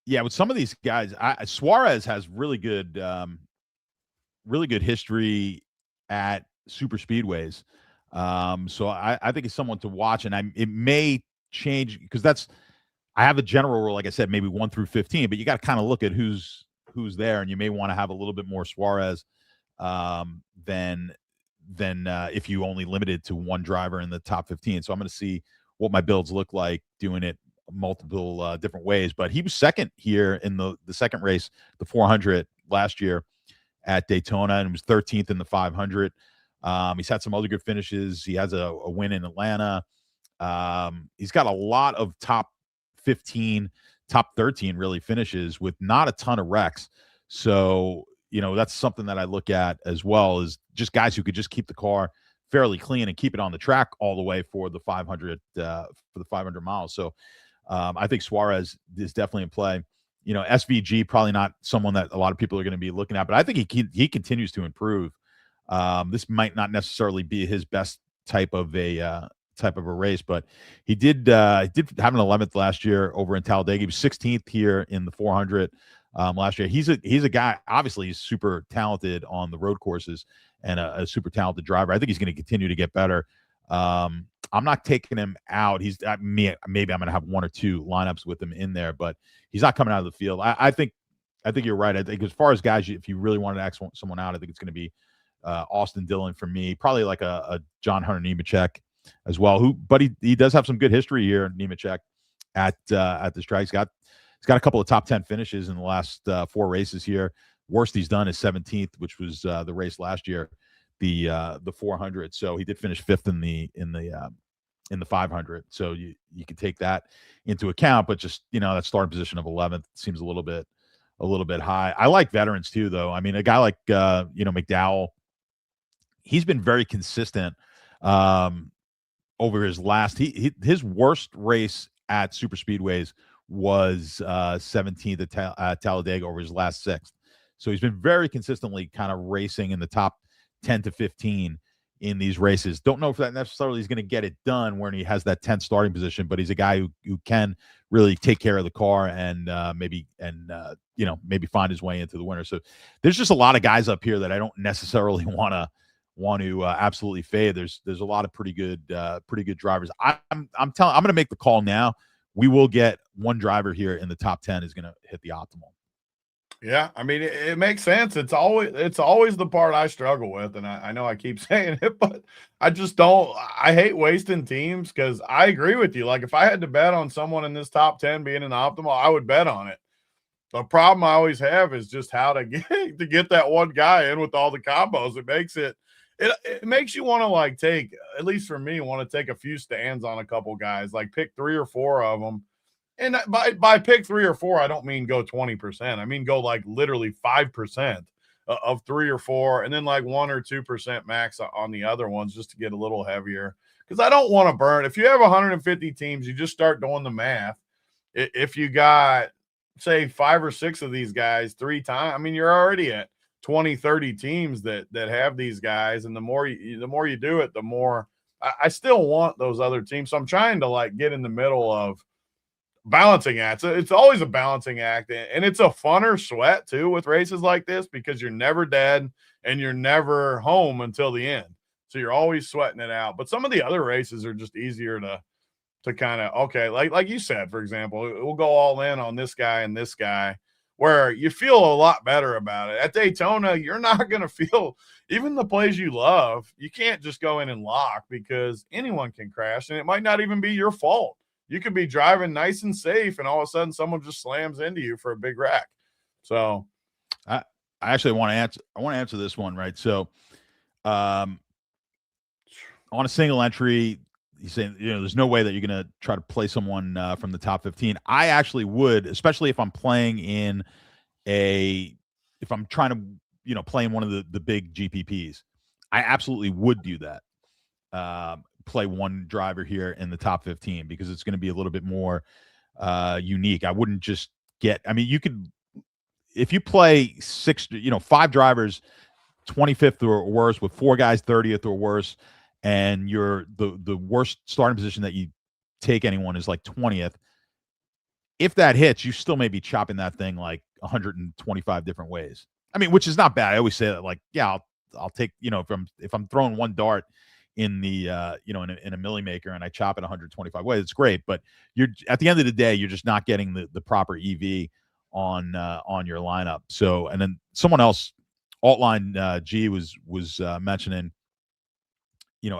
yeah, with some of these guys, Suarez has really good history at super speedways. So I think it's someone to watch, and it may change because I have a general rule, like I said, maybe 1 through 15, but you got to kind of look at who's there, and you may want to have a little bit more Suarez than if you only limited to one driver in the top 15. So I'm going to see what my builds look like doing it multiple different ways. But he was second here in the second race, the 400 last year at Daytona, and was 13th in the 500. He's had some other good finishes. He has a win in Atlanta. He's got a lot of top 15, top 13 really finishes with not a ton of wrecks. So, that's something that I look at as well, is just guys who could just keep the car fairly clean and keep it on the track all the way for the 500 miles. So I think Suarez is definitely in play. SVG, probably not someone that a lot of people are going to be looking at, but I think he continues to improve. This might not necessarily be his best type of a race, but he did have an 11th last year over in Talladega. He was 16th here in the 400 last year. He's a guy, obviously he's super talented on the road courses and a super talented driver. I think he's going to continue to get better. I'm not taking him out. Maybe I'm going to have 1 or 2 lineups with him in there, but he's not coming out of the field. I think you're right. I think as far as guys, if you really wanted to ask someone out, I think it's going to be Austin Dillon for me, probably like a John Hunter Nemechek as well, but he does have some good history here, Nemechek, at this track. He's got a couple of top 10 finishes in the last 4 races here. Worst he's done is 17th, which was the race last year, the 400. So he did finish 5th in the 500. So you can take that into account, but just that starting position of 11th seems a little bit high. I like veterans too, though. I mean, a guy like McDowell, he's been very consistent over his last. His worst race at super speedways was 17th at Talladega over his last 6th. So he's been very consistently kind of racing in the top 10 to 15 in these races. Don't know if that necessarily is going to get it done when he has that 10th starting position, but he's a guy who can really take care of the car and maybe find his way into the winner. So there's just a lot of guys up here that I don't necessarily want to absolutely fade. There's a lot of pretty good drivers. I'm going to make the call now. We will get one driver here in the top 10 is going to hit the optimal. Yeah, I mean, it makes sense. It's always the part I struggle with, and I know I keep saying it, but I just don't. I hate wasting teams because I agree with you. Like, if I had to bet on someone in this top 10 being an optimal, I would bet on it. The problem I always have is just how to get that one guy in with all the combos. it makes you want to like take, at least for me, want to take a few stands on a couple guys, like pick 3 or 4 of them. And by pick 3 or 4, I don't mean go 20%. I mean go like literally 5% of 3 or 4, and then like 1 or 2% max on the other ones just to get a little heavier. Because I don't want to burn. If you have 150 teams, you just start doing the math. If you got, say, 5 or 6 of these guys 3 times, I mean, you're already at 20, 30 teams that have these guys. And the more you do it, the more I still want those other teams. So I'm trying to like get in the middle of balancing act. It's always a balancing act, and it's a funner sweat too with races like this because you're never dead and you're never home until the end. So you're always sweating it out. But some of the other races are just easier to kind of, okay, like you said, for example, we'll go all in on this guy and this guy, where you feel a lot better about it. At Daytona, you're not going to feel, even the plays you love, you can't just go in and lock because anyone can crash, and it might not even be your fault. You could be driving nice and safe, and all of a sudden someone just slams into you for a big wreck. So I actually want to answer. I want to answer this one, right? So, on a single entry, he's saying, there's no way that you're going to try to play someone from the top 15. I actually would, especially if I'm playing if I'm trying to, play in one of the big GPPs. I absolutely would do that. Play one driver here in the top 15 because it's going to be a little bit more unique. I wouldn't just you could, if you play 5 drivers 25th or worse with 4 guys 30th or worse, and you're the worst starting position that you take anyone is like 20th. If that hits, you still may be chopping that thing like 125 different ways. I mean, which is not bad. I always say that, like, yeah, I'll take, if I'm throwing one dart in the in a milli maker and I chop it 125 ways, it's great. But you're, at the end of the day, you're just not getting the proper EV on your lineup. So, and then someone else, Altline G was mentioning,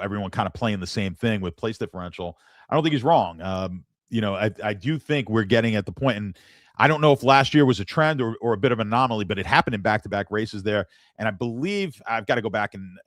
everyone kind of playing the same thing with place differential. I don't think he's wrong. I do think we're getting at the point, and I don't know if last year was a trend or a bit of an anomaly, but it happened in back-to-back races there. And I believe I've got to go back and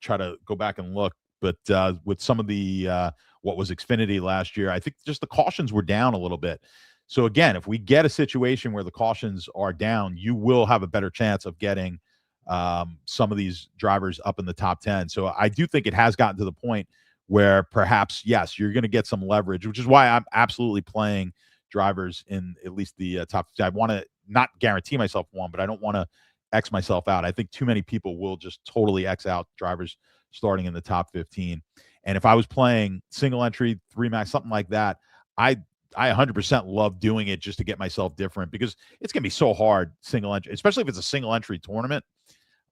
try to go back and look. But with some of the what was Xfinity last year, I think just the cautions were down a little bit. So again, if we get a situation where the cautions are down, you will have a better chance of getting some of these drivers up in the top 10. So I do think it has gotten to the point where perhaps, yes, you're going to get some leverage, which is why I'm absolutely playing drivers in at least the top 15. I want to not guarantee myself one, but I don't want to X myself out. I think too many people will just totally X out drivers starting in the top 15. And if I was playing single entry, 3 max, something like that, I 100% love doing it just to get myself different, because it's going to be so hard single entry, especially if it's a single entry tournament.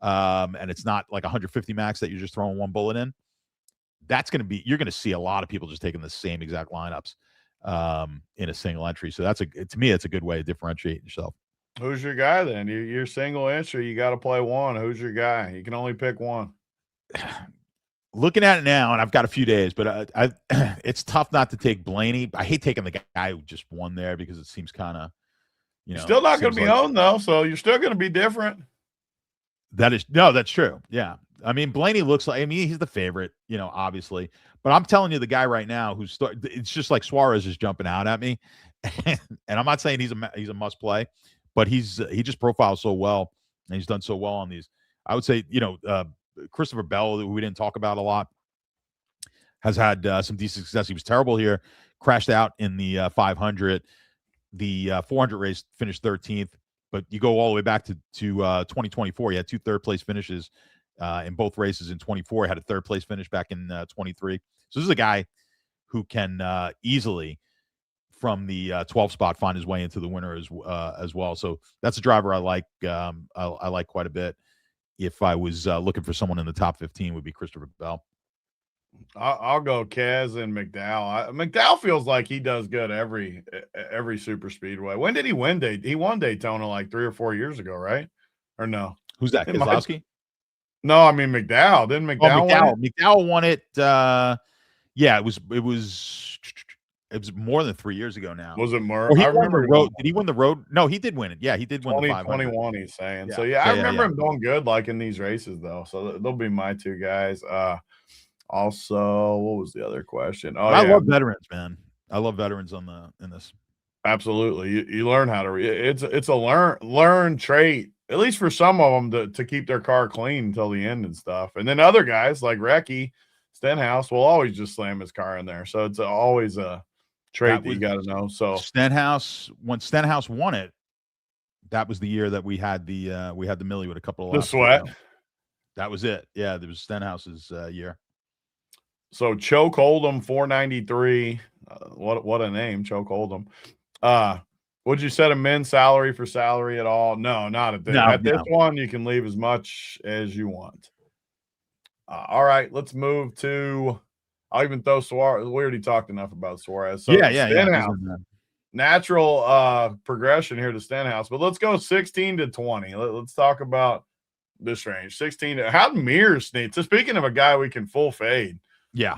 And it's not like 150 max that you're just throwing one bullet in. You're going to see a lot of people just taking the same exact lineups in a single entry. So to me, it's a good way to differentiate yourself. Who's your guy then? You're single entry. You got to play one. Who's your guy? You can only pick one. Looking at it now, and I've got a few days, but it's tough not to take Blaney. I hate taking the guy who just won there because it seems kind of, you're still not going to be owned though, so you're still going to be different. That's true. Yeah. I mean, Blaney looks like, he's the favorite, obviously. But I'm telling you, the guy right now it's just like Suarez is jumping out at me. And I'm not saying he's a must play, but he just profiles so well, and he's done so well on these. I would say, Christopher Bell, who we didn't talk about a lot, has had some decent success. He was terrible here, crashed out in the 500. The 400 race finished 13th. But you go all the way back to 2024. He had 2 third-place finishes in both races in 24. He had a third-place finish back in 23. So this is a guy who can easily, from the 12th spot, find his way into the winner as well. So that's a driver I like. I like quite a bit. If I was looking for someone in the top 15, would be Christopher Bell. I'll go Kaz and McDowell. McDowell feels like he does good every super speedway. When did he win? He won Daytona like 3 or 4 years ago, right? Or no? Who's that? Keselowski? No, I mean McDowell. Didn't McDowell win it? McDowell won it. Yeah, it was It was more than 3 years ago now. Was it more? Or he I won the remember road. Did he win the road? No, he did win it. Yeah, he did win the 500. 2021. He's saying. Yeah. So I remember him doing good like in these races though. So they'll be my two guys. Also, what was the other question? Oh, I love veterans, man. I love veterans in this. Absolutely. You learn how to it's a learn trait, at least for some of them, to keep their car clean until the end and stuff. And then other guys like Recchi Stenhouse will always just slam his car in there. So it's always a trait that you got to know. So Stenhouse, when Stenhouse won it, that was the year that we had the Millie with a couple of the sweat. That was it. Yeah, there was Stenhouse's year. So Choke Oldham 493. What a name, Choke Oldham. Would you set a men's salary for salary at all? No, not at this. At this one, you can leave as much as you want. All right, let's move to. I'll even throw Suarez. We already talked enough about Suarez. So Stenhouse, natural progression here to Stenhouse, but let's go 16 to 20. Let's talk about this range. 16 to how Mears sneak. So speaking of a guy we can full fade. Yeah.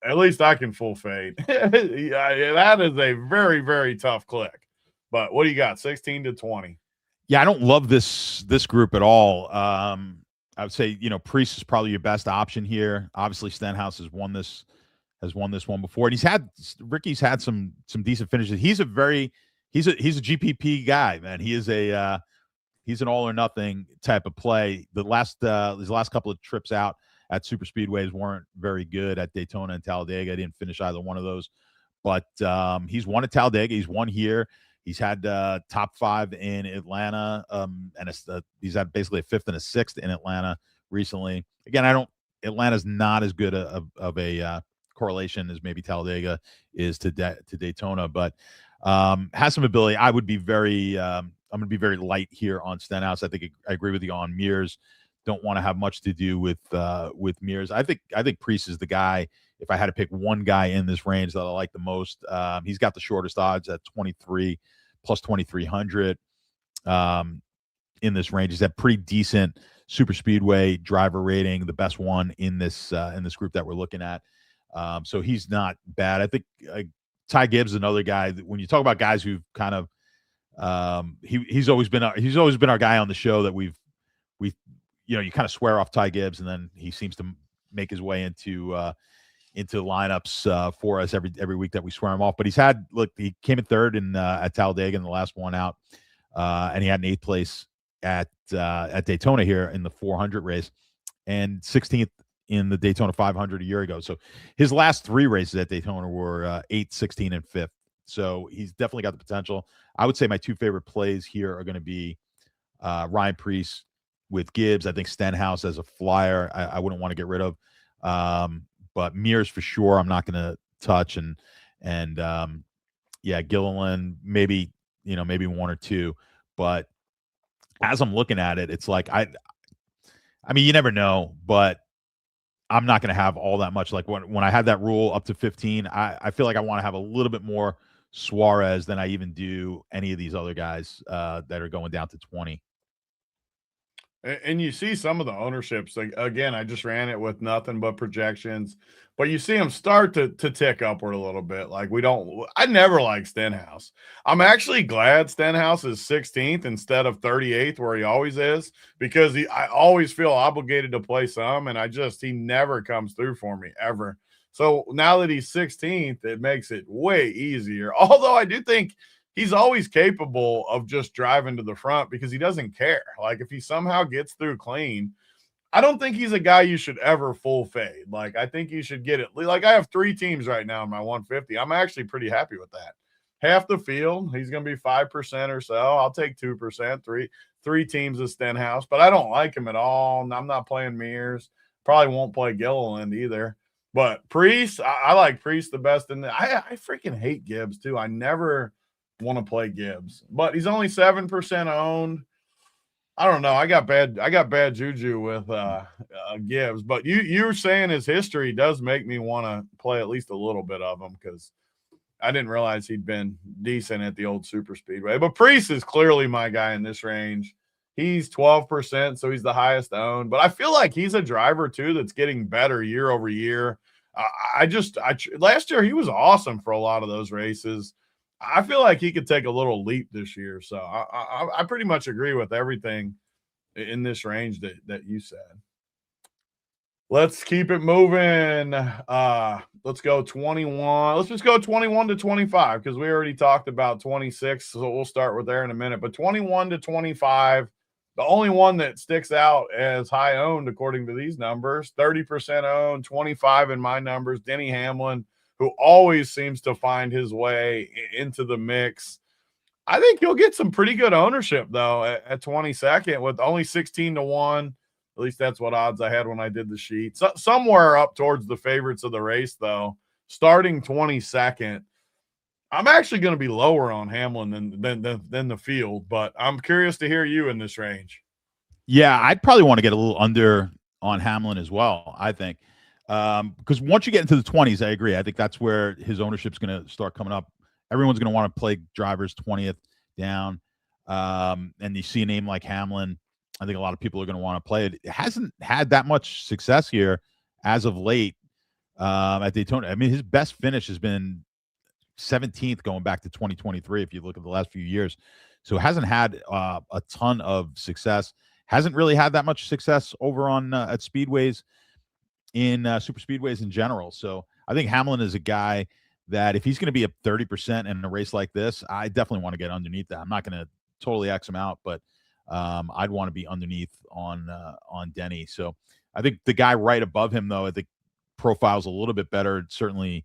At least I can full fade. That is a very, very tough click. But what do you got? 16 to 20. Yeah, I don't love this group at all. I would say, Priest is probably your best option here. Obviously, Stenhouse has won this one before, and Ricky's had some decent finishes. He's a GPP guy, man. He is he's an all or nothing type of play. His last couple of trips out at super speedways weren't very good. At Daytona and Talladega, didn't finish either one of those. But he's won at Talladega. He's won here. He's had top 5 in Atlanta, and he's had basically a 5th and a 6th in Atlanta recently. Again, Atlanta's not as good of a correlation as maybe Talladega is to Daytona, but has some ability. I would be I'm going to be very light here on Stenhouse. I think I agree with you on Mears. Don't want to have much to do with Mears. I think Priest is the guy. If I had to pick one guy in this range that I like the most, he's got the shortest odds at 23 plus 2,300 in this range. He's had pretty decent super speedway driver rating, the best one in this group that we're looking at. So he's not bad. I think Ty Gibbs is another guy that when you talk about guys who've kind of he's always been our guy on the show that we've you kind of swear off Ty Gibbs, and then he seems to make his way into lineups for us every week that we swear him off. But he came in third at Talladega in the last one out, and he had an 8th place at Daytona here in the 400 race, and 16th in the Daytona 500 a year ago. So his last 3 races at Daytona were 8th, 16th, and 5th. So he's definitely got the potential. I would say my 2 favorite plays here are going to be Ryan Priest with Gibbs. I think Stenhouse as a flyer, I wouldn't want to get rid of. But Mears for sure, I'm not going to touch. And Gilliland, maybe 1 or 2. But as I'm looking at it, it's like, I mean, you never know, but I'm not going to have all that much. Like when I had that rule up to 15, I feel like I want to have a little bit more Suarez than I even do any of these other guys that are going down to 20. And you see some of the ownerships. Like, again, I just ran it with nothing but projections, but you see them start to tick upward a little bit. Like I never liked Stenhouse. I'm actually glad Stenhouse is 16th instead of 38th where he always is, because I always feel obligated to play some, and he never comes through for me ever. So now that he's 16th, it makes it way easier. Although I do think he's always capable of just driving to the front because he doesn't care. Like if he somehow gets through clean, I don't think he's a guy you should ever full fade. Like I think you should get it. Like I have 3 teams right now in my 150. I'm actually pretty happy with that. Half the field, he's going to be 5% or so. I'll take 2%, three teams of Stenhouse, but I don't like him at all. I'm not playing Mears. Probably won't play Gilliland either. But Priest, I like Priest the best in the. I freaking hate Gibbs too. I never want to play Gibbs, but he's only 7% owned. I don't know. I got bad juju with Gibbs, but you're saying his history does make me want to play at least a little bit of him because I didn't realize he'd been decent at the old super speedway. But Priest is clearly my guy in this range. He's 12%, so he's the highest owned. But I feel like he's a driver too that's getting better year over year. Last year he was awesome for a lot of those races. I feel like he could take a little leap this year. So I pretty much agree with everything in this range that you said. Let's keep it moving. Let's go 21. Let's just go 21 to 25 because we already talked about 26. So we'll start with there in a minute. But 21 to 25, the only one that sticks out as high owned, according to these numbers, 30% owned, 25 in my numbers, Denny Hamlin, who always seems to find his way into the mix. I think he'll get some pretty good ownership, though, at 22nd with only 16 to 1. At least that's what odds I had when I did the sheet. So, somewhere up towards the favorites of the race, though, starting 22nd. I'm actually going to be lower on Hamlin than the field, but I'm curious to hear you in this range. Yeah, I'd probably want to get a little under on Hamlin as well, I think. Because once you get into the 20s, I agree. I think that's where his ownership's going to start coming up. Everyone's going to want to play drivers 20th down. And you see a name like Hamlin, I think a lot of people are going to want to play it. It hasn't had that much success here as of late at Daytona. I mean, his best finish has been 17th going back to 2023 if you look at the last few years. So it hasn't had a ton of success. Hasn't really had that much success over on at speedways in super speedways in general. So I think Hamlin is a guy that if he's going to be up 30% in a race like this, I definitely want to get underneath that. I'm not going to totally X him out, but I'd want to be underneath on Denny. So I think the guy right above him, though, I think profile's a little bit better, certainly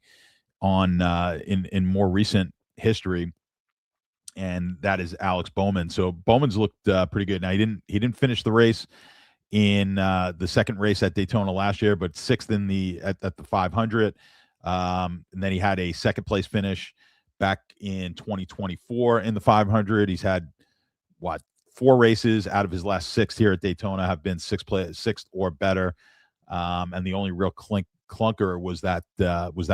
on in more recent history, and that is Alex Bowman. So Bowman's looked pretty good. Now he didn't finish the race in the second race at Daytona last year, but sixth in at the 500. And then he had a second place finish back in 2024 in the 500. He's had 4 races out of his last 6 here at Daytona have been sixth or better. And the only real clunker was that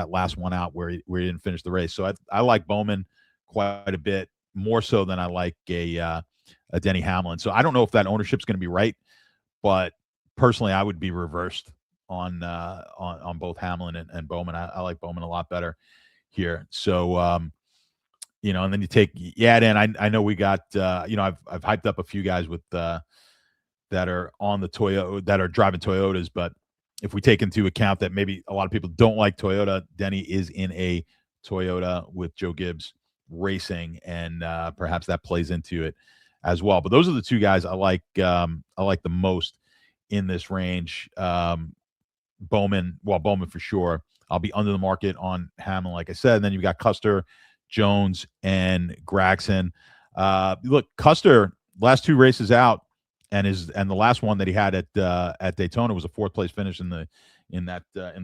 last one out where he didn't finish the race. So I like Bowman quite a bit more so than I like a Denny Hamlin. So I don't know if that ownership's going to be right, but personally I would be reversed on both Hamlin and Bowman. I like Bowman a lot better here. So and then you add in. I know we got I've hyped up a few guys with that are on the Toyota that are driving Toyotas, but if we take into account that maybe a lot of people don't like Toyota, Denny is in a Toyota with Joe Gibbs Racing, and perhaps that plays into it as well. But those are the two guys I like the most in this range. Bowman for sure. I'll be under the market on Hamlin, like I said. And then you've got Custer, Jones, and Gragson. Look, Custer last 2 races out, and the last one that he had at Daytona was a 4th place finish in the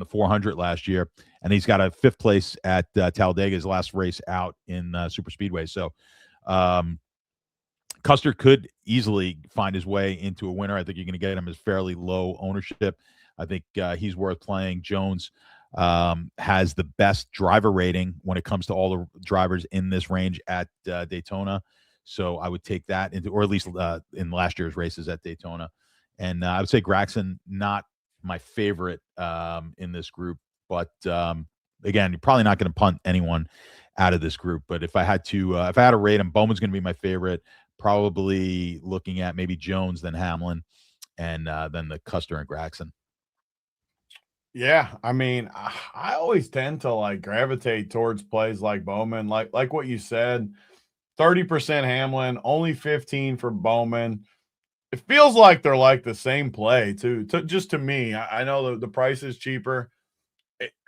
400 last year, and he's got a 5th place at Talladega, his last race out in super speedway. So Custer could easily find his way into a winner. I think you're going to get him as fairly low ownership. I think he's worth playing. Jones has the best driver rating when it comes to all the drivers in this range at Daytona. So I would take that into, or at least in last year's races at Daytona. And I would say Gragson, not my favorite in this group, but again, you're probably not going to punt anyone out of this group. But if I had to rate him, Bowman's going to be my favorite. Probably looking at maybe Jones, then Hamlin, and then the Custer and Gragson. Yeah, I mean, I always tend to gravitate towards plays like Bowman, like what you said, 30% Hamlin, only 15 for Bowman. It feels like they're like the same play too. Just to me, I know the price is cheaper.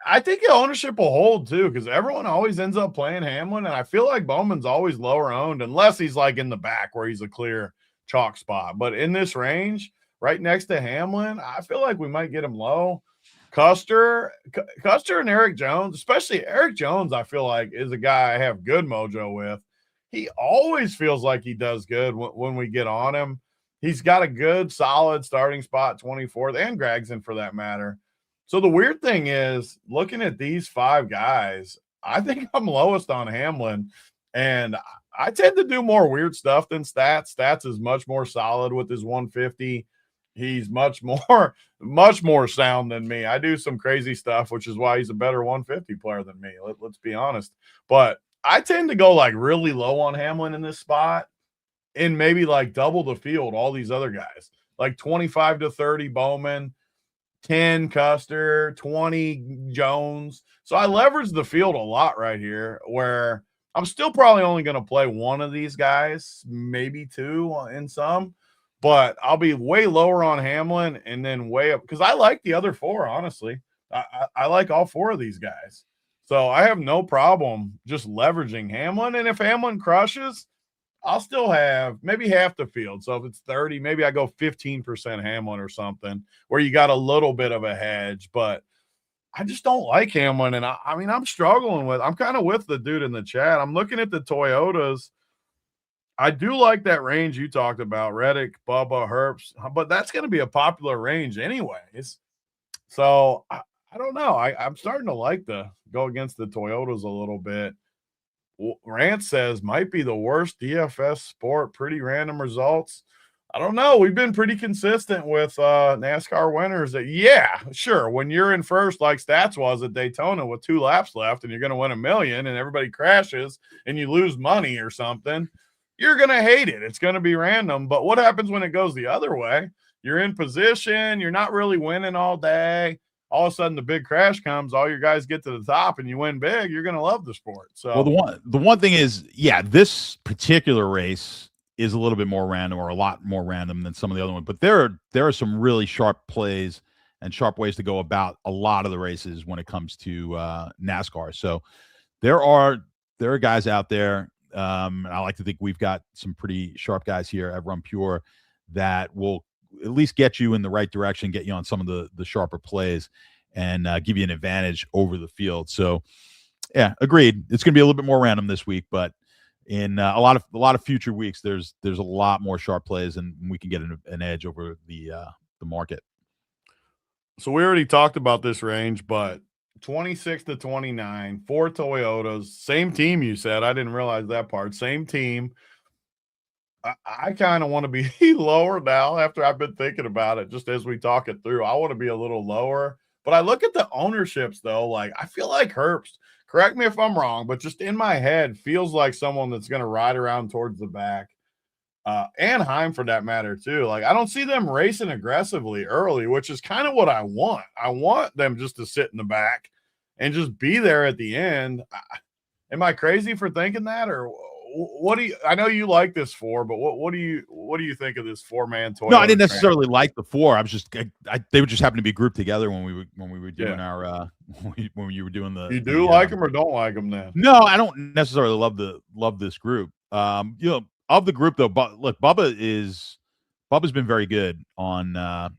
I think the ownership will hold too, because everyone always ends up playing Hamlin, and I feel like Bowman's always lower owned unless he's in the back where he's a clear chalk spot. But in this range, right next to Hamlin, I feel like we might get him low. Custer and Eric Jones, especially Eric Jones, I feel like is a guy I have good mojo with. He always feels like he does good when we get on him. He's got a good, solid starting spot, 24th, and Gragson for that matter. So the weird thing is, looking at these 5 guys, I think I'm lowest on Hamlin, and I tend to do more weird stuff than Stats. Stats is much more solid with his 150. he's much more sound than me. I do some crazy stuff, which is why he's a better 150 player than me. Let's be honest. But I tend to go like really low on Hamlin in this spot and maybe like double the field, all these other guys, like 25 to 30 Bowman, 10 Custer, 20 Jones. So I leverage the field a lot right here, where I'm still probably only going to play one of these guys, maybe two in some, but I'll be way lower on Hamlin and then way up because I like the other four, honestly. I like all four of these guys. So I have no problem just leveraging Hamlin. And if Hamlin crushes, I'll still have maybe half the field. So if it's 30, maybe I go 15% Hamlin or something where you got a little bit of a hedge. But I just don't like Hamlin. And I mean, I'm struggling I'm kind of with the dude in the chat. I'm looking at the Toyotas. I do like that range you talked about, Reddick, Bubba, Herbst, but that's going to be a popular range anyways. So I don't know. I'm starting to like go against the Toyotas a little bit. Rant says might be the worst DFS sport. Pretty random results. I don't know. We've been pretty consistent with NASCAR winners. Yeah, sure. When you're in first, like Stats was at Daytona with 2 laps left, and you're going to win $1 million, and everybody crashes, and you lose money or something, you're going to hate it. It's going to be random. But what happens when it goes the other way? You're in position. You're not really winning all day. All of a sudden the big crash comes, all your guys get to the top and you win big, you're going to love the sport. So well, the one thing is, yeah, this particular race is a little bit more random, or a lot more random than some of the other ones, but there are some really sharp plays and sharp ways to go about a lot of the races when it comes to NASCAR. So there are guys out there. I like to think we've got some pretty sharp guys here at Run Pure that will at least get you in the right direction, get you on some of the sharper plays, and give you an advantage over the field. So, yeah, agreed. It's going to be a little bit more random this week, but in a lot of future weeks, there's a lot more sharp plays, and we can get an edge over the market. So we already talked about this range, but 26 to 29, 4 Toyotas, same team. You said, I didn't realize that part. Same team. I kind of want to be lower now after I've been thinking about it, just as we talk it through. I want to be a little lower, but I look at the ownerships though. Like I feel like Herbst, correct me if I'm wrong, but just in my head feels like someone that's going to ride around towards the back. And Heim for that matter too. Like I don't see them racing aggressively early, which is kind of what I want. I want them just to sit in the back and just be there at the end. Am I crazy for thinking that, or what do you? I know you like this 4, but what do you think of this 4-man Toyota? No, I didn't necessarily like the 4. I was just they would just happen to be grouped together when we were doing our when you were doing the. You do like them or don't like them then? No, I don't necessarily love this group. Of the group though, but look, Bubba's been very good on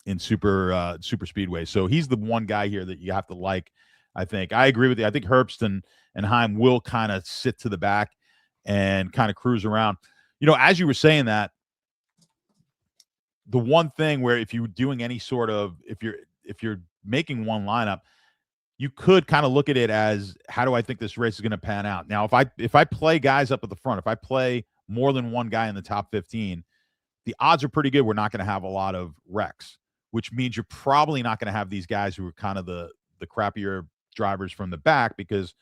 in super speedway. So he's the one guy here that you have to like. I think I agree with you. I think Herbst and Heim will kind of sit to the back and kind of cruise around. As you were saying that, the one thing where if you're doing any sort of if you're making one lineup, you could kind of look at it as, how do I think this race is going to pan out? Now, if I play guys up at the front, if I play more than one guy in the top 15, the odds are pretty good we're not going to have a lot of wrecks, which means you're probably not going to have these guys who are kind of the crappier drivers from the back, because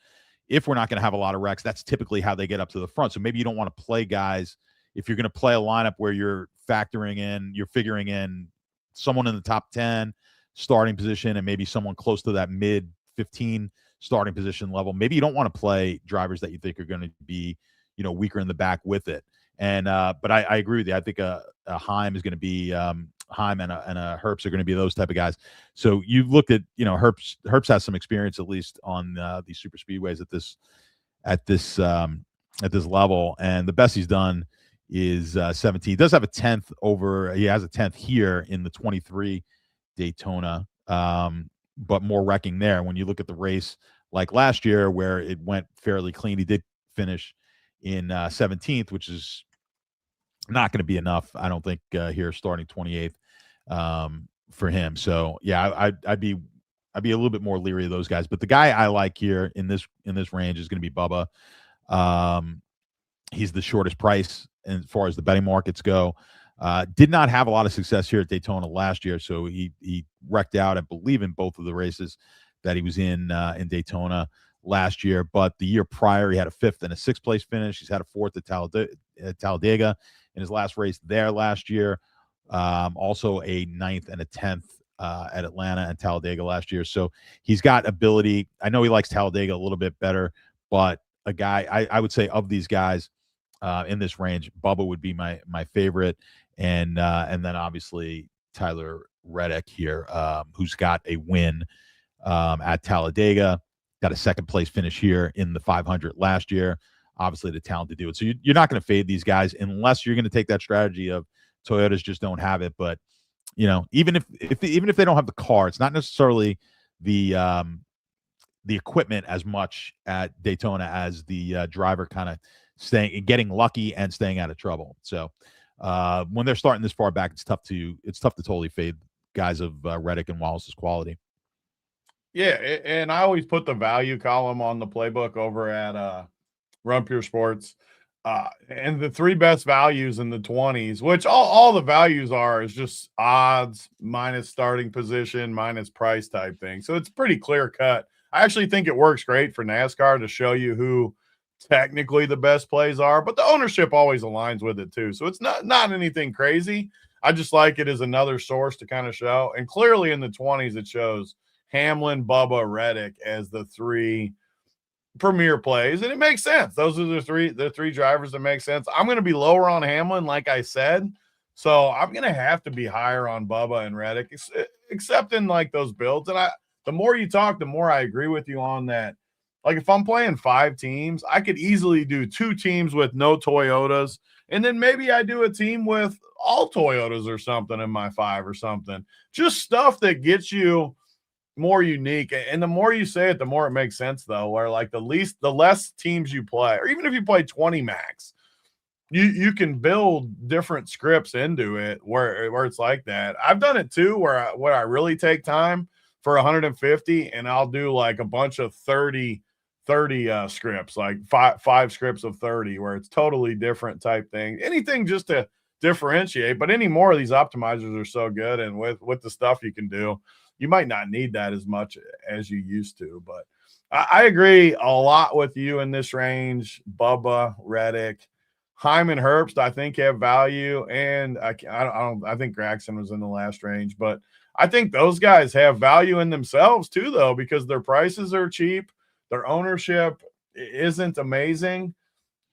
if we're not going to have a lot of wrecks, that's typically how they get up to the front. So maybe you don't want to play guys if you're going to play a lineup where you're figuring in someone in the top 10 starting position and maybe someone close to that mid 15 starting position level. Maybe you don't want to play drivers that you think are going to be, weaker in the back with it. And but I agree with you. I think a Heim is going to be Heim and a Herbst are going to be those type of guys. So you looked at, Herbst has some experience at least on these super speedways at this level, and the best he's done is 17. He does have a 10th over. He has a 10th here in the 23 Daytona, but more wrecking there. When you look at the race like last year where it went fairly clean, he did finish in 17th, which is not going to be enough, I don't think, here starting 28th for him. So yeah, I'd be a little bit more leery of those guys. But the guy I like here in this range is going to be Bubba. He's the shortest price as far as the betting markets go. Did not have a lot of success here at Daytona last year, so he wrecked out, I believe, in both of the races that he was in Daytona last year. But the year prior, he had a 5th and a 6th place finish. He's had a 4th at Talladega in his last race there last year. Also a 9th and a 10th at Atlanta and Talladega last year. So he's got ability. I know he likes Talladega a little bit better, but a guy, I would say of these guys in this range, Bubba would be my favorite. And then obviously Tyler Reddick here, who's got a win at Talladega, got a 2nd place finish here in the 500 last year. Obviously the talent to do it. So you're not going to fade these guys unless you're going to take that strategy of Toyotas just don't have it. But even if they don't have the car, it's not necessarily the equipment as much at Daytona as the driver kind of getting lucky and staying out of trouble. So when they're starting this far back, it's tough to totally fade guys of Reddick and Wallace's quality. Yeah, and I always put the value column on the playbook over at Run Pure Sports. And the 3 best values in the 20s, which all the values are, is just odds minus starting position minus price type thing. So it's pretty clear cut. I actually think it works great for NASCAR to show you who technically the best plays are, but the ownership always aligns with it too. So it's not anything crazy. I just like it as another source to kind of show. And clearly in the 20s, it shows Hamlin, Bubba, Reddick as the 3 premier plays, and it makes sense. Those are the three drivers that make sense. I'm going to be lower on Hamlin, like I said, so I'm going to have to be higher on Bubba and Reddick, except in like those builds. And the more you talk, the more I agree with you on that. Like if I'm playing 5 teams, I could easily do 2 teams with no Toyotas, and then maybe I do a team with all Toyotas or something in my 5 or something. Just stuff that gets you more unique. And the more you say it, the more it makes sense, though, where like the less teams you play, or even if you play 20 max, you can build different scripts into it where it's like that. I've done it too, where I really take time for 150, and I'll do like a bunch of 30 scripts, like five scripts of 30, where it's totally different type thing. Anything just to differentiate. But any more of these optimizers are so good, and with the stuff you can do, you might not need that as much as you used to. But I agree a lot with you in this range. Bubba, Reddick, Hyman, Herbst, I think have value, and I think Gragson was in the last range, but I think those guys have value in themselves too, though, because their prices are cheap, their ownership isn't amazing,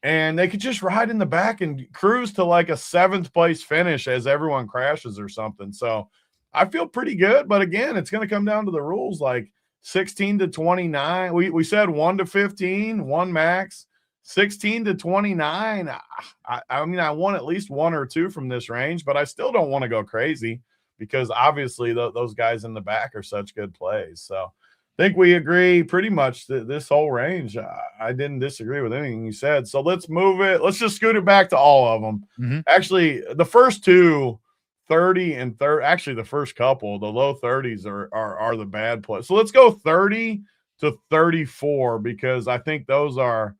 and they could just ride in the back and cruise to like a 7th place finish as everyone crashes or something. So I feel pretty good, but again, it's going to come down to the rules, like 16 to 29. We said 1 to 15, 1 max, 16 to 29. I mean, I want at least 1 or 2 from this range, but I still don't want to go crazy because obviously those guys in the back are such good plays. So I think we agree pretty much that this whole range. I didn't disagree with anything you said. So let's move it. Let's just scoot it back to all of them. Mm-hmm. Actually, the first 2, 30 and 30, actually the first couple, the low 30s are the bad plays. So let's go 30 to 34, because I think those are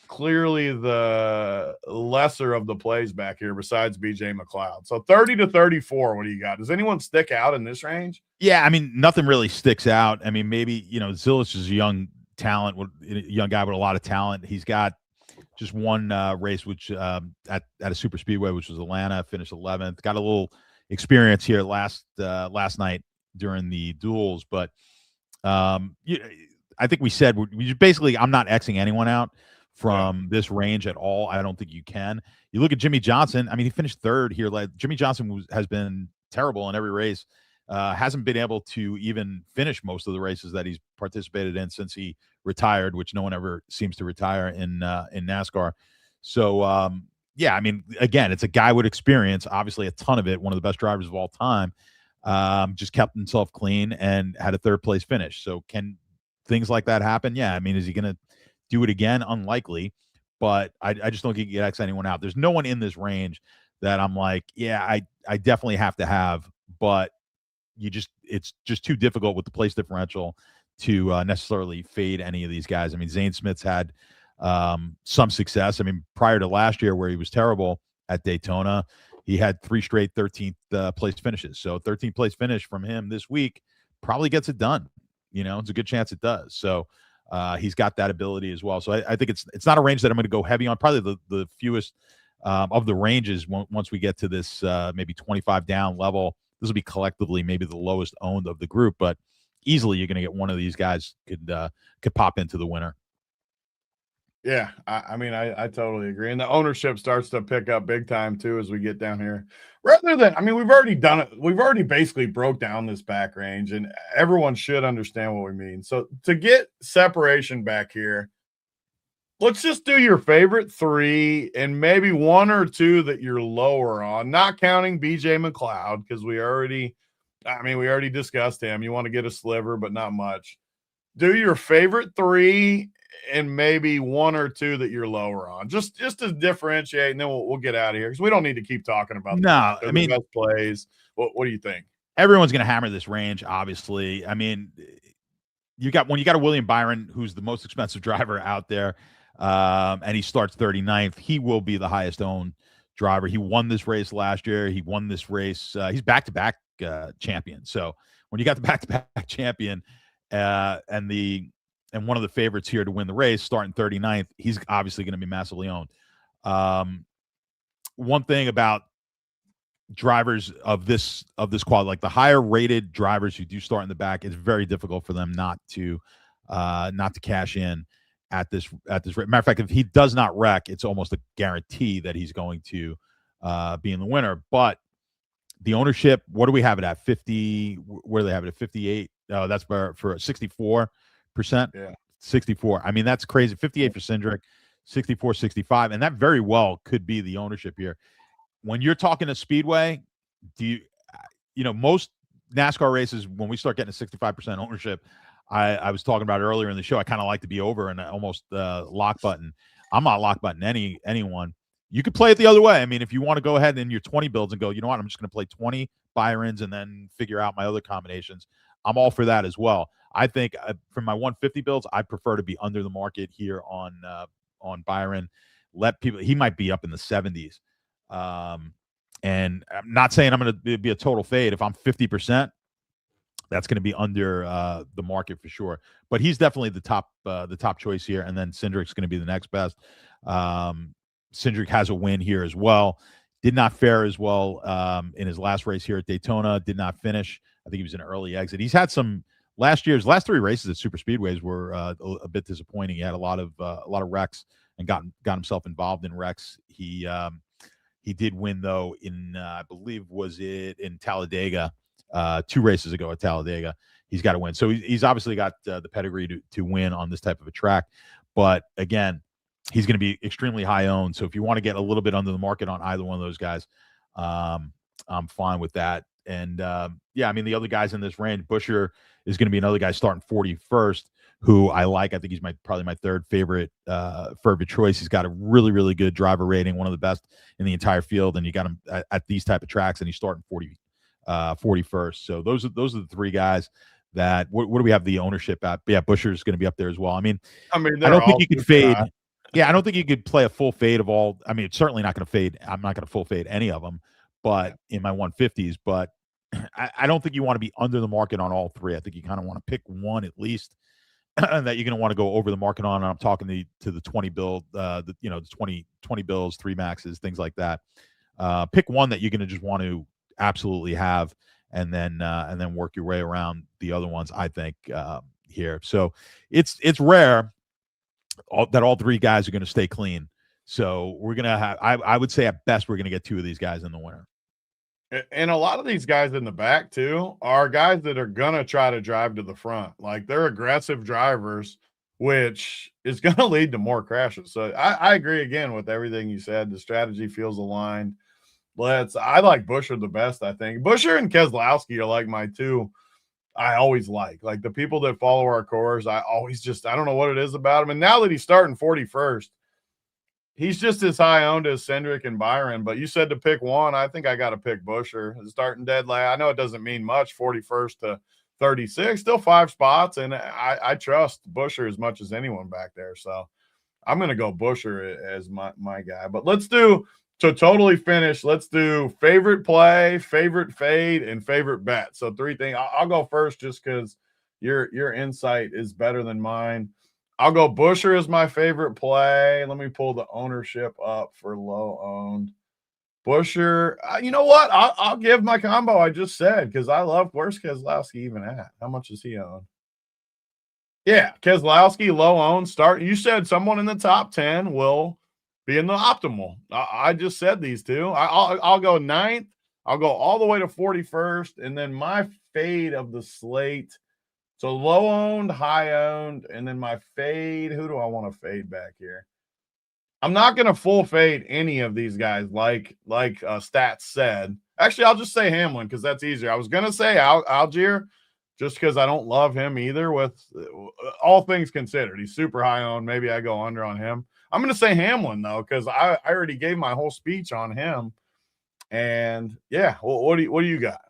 clearly the lesser of the plays back here besides BJ McLeod. So 30 to 34, what do you got? Does anyone stick out in this range? Yeah, I mean, nothing really sticks out. I mean, maybe, Zilich is a young guy with a lot of talent. He's got just one race, which at a super speedway, which was Atlanta, finished 11th. Got a little experience here last night during the duels, but I think we said we basically, I'm not Xing anyone out from this range at all. I don't think you can. You look at Jimmy Johnson. I mean, he finished 3rd here. Like Jimmy Johnson has been terrible in every race. Hasn't been able to even finish most of the races that he's participated in since he retired, which no one ever seems to retire in NASCAR. So, yeah, I mean, again, it's a guy with experience, obviously a ton of it, one of the best drivers of all time, just kept himself clean and had a 3rd place finish. So can things like that happen? Yeah. I mean, is he going to do it again? Unlikely, but I just don't think you can X anyone out. There's no one in this range that I'm like, yeah, I definitely have to have, but it's just too difficult with the place differential to necessarily fade any of these guys. I mean, Zane Smith's had some success. I mean, prior to last year where he was terrible at Daytona, he had 3 straight 13th place finishes. So 13th place finish from him this week probably gets it done. It's a good chance it does. So he's got that ability as well. So I think it's not a range that I'm going to go heavy on. Probably the fewest of the ranges once we get to this maybe 25 down level. This will be collectively maybe the lowest owned of the group, but easily you're going to get one of these guys could pop into the winner. Yeah, I totally agree. And the ownership starts to pick up big time too as we get down here. Rather than, we've already done it. We've already basically broke down this back range, and everyone should understand what we mean. So to get separation back here, let's just do your favorite 3 and maybe 1 or 2 that you're lower on, not counting BJ McLeod, because we already discussed him. You want to get a sliver, but not much. Do your favorite 3 and maybe 1 or 2 that you're lower on, just to differentiate, and then we'll get out of here because we don't need to keep talking about the best plays. What do you think? Everyone's going to hammer this range, obviously. When you got a William Byron, who's the most expensive driver out there, and he starts 39th, he will be the highest owned driver. He won this race last year. He won this race. He's back-to-back champion. So when you got the back-to-back champion and one of the favorites here to win the race, starting 39th, he's obviously going to be massively owned. One thing about drivers of this quality, like the higher rated drivers who do start in the back, it's very difficult for them not to cash in at this rate. Matter of fact, if he does not wreck, it's almost a guarantee that he's going to be in the winner. But the ownership, what do we have it at? 50? Where do they have it at? 58? Oh, that's for 64%. Yeah, 64. That's crazy. 58 for Cindric, 64, 65, and that very well could be the ownership here. When you're talking a speedway, most NASCAR races, when we start getting a 65% ownership, I was talking about earlier in the show, I kind of like to be over and almost lock button. I'm not lock button anyone. You could play it the other way. If you want to go ahead in your 20 builds and go, you know what, I'm just going to play 20 Byrons and then figure out my other combinations, I'm all for that as well. I think for my 150 builds, I prefer to be under the market here on Byron. Let people, he might be up in the 70s. And I'm not saying I'm going to be a total fade. If I'm 50%, that's going to be under the market for sure. But he's definitely the top choice here. And then Cindric's going to be the next best. Cindric has a win here as well. Did not fare as well in his last race here at Daytona. Did not finish. I think he was an early exit. He's had some last 3 races at super speedways were a bit disappointing. He had a lot of wrecks and got himself involved in wrecks. He did win though in I believe was it in Talladega 2 races ago at Talladega. He's got to win. So he's obviously got the pedigree to win on this type of a track. But again, he's going to be extremely high owned. So if you want to get a little bit under the market on either one of those guys, I'm fine with that. And the other guys in this range, Buescher is going to be another guy starting 41st, who I like. I think he's probably my third favorite choice. He's got a really, really good driver rating, one of the best in the entire field. And you got him at these type of tracks, and he's starting 41st. So those are the 3 guys that. What do we have the ownership at? But yeah, Buescher is going to be up there as well. I don't think you could fade. Yeah, I don't think you could play a full fade of all. It's certainly not going to fade. I'm not going to full fade any of them, but in my 150s. But I don't think you want to be under the market on all 3. I think you kind of want to pick one at least that you're going to want to go over the market on. And I'm talking to the 20 build, the 20 bills, 3 maxes, things like that. Pick one that you're going to just want to absolutely have, and then work your way around the other ones. I think here, so it's rare that all 3 guys are going to stay clean. So we're going to have, I would say at best, we're going to get 2 of these guys in the winner. And a lot of these guys in the back too are guys that are going to try to drive to the front. Like they're aggressive drivers, which is going to lead to more crashes. So I agree again with everything you said. The strategy feels aligned. I like Buescher the best, I think. Buescher and Keselowski are like my 2 I always like the people that follow our course. I don't know what it is about him. And now that he's starting 41st, he's just as high owned as Cindric and Byron. But you said to pick one. I think I got to pick Buescher. Starting dead last. I know it doesn't mean much, 41st to 36, still 5 spots. And I trust Buescher as much as anyone back there. So I'm going to go Busher as my guy. But let's do, to totally finish, let's do favorite play, favorite fade, and favorite bet. So 3 things. I'll go first just because your insight is better than mine. I'll go Busher as my favorite play. Let me pull the ownership up for low owned. Busher, you know what? I'll give my combo I just said because I love, where's Keselowski even at? How much is he on? Yeah, Keselowski, low owned start. You said someone in the top 10 will be in the optimal. I just said these two. I'll go 9th. I'll go all the way to 41st. And then my fade of the slate. So low owned, high owned, and then my fade. Who do I want to fade back here? I'm not going to full fade any of these guys like Stats said. Actually, I'll just say Hamlin because that's easier. I was going to say Algier just because I don't love him either with all things considered. He's super high owned. Maybe I go under on him. I'm going to say Hamlin, though, because I already gave my whole speech on him. And, yeah, what do you got?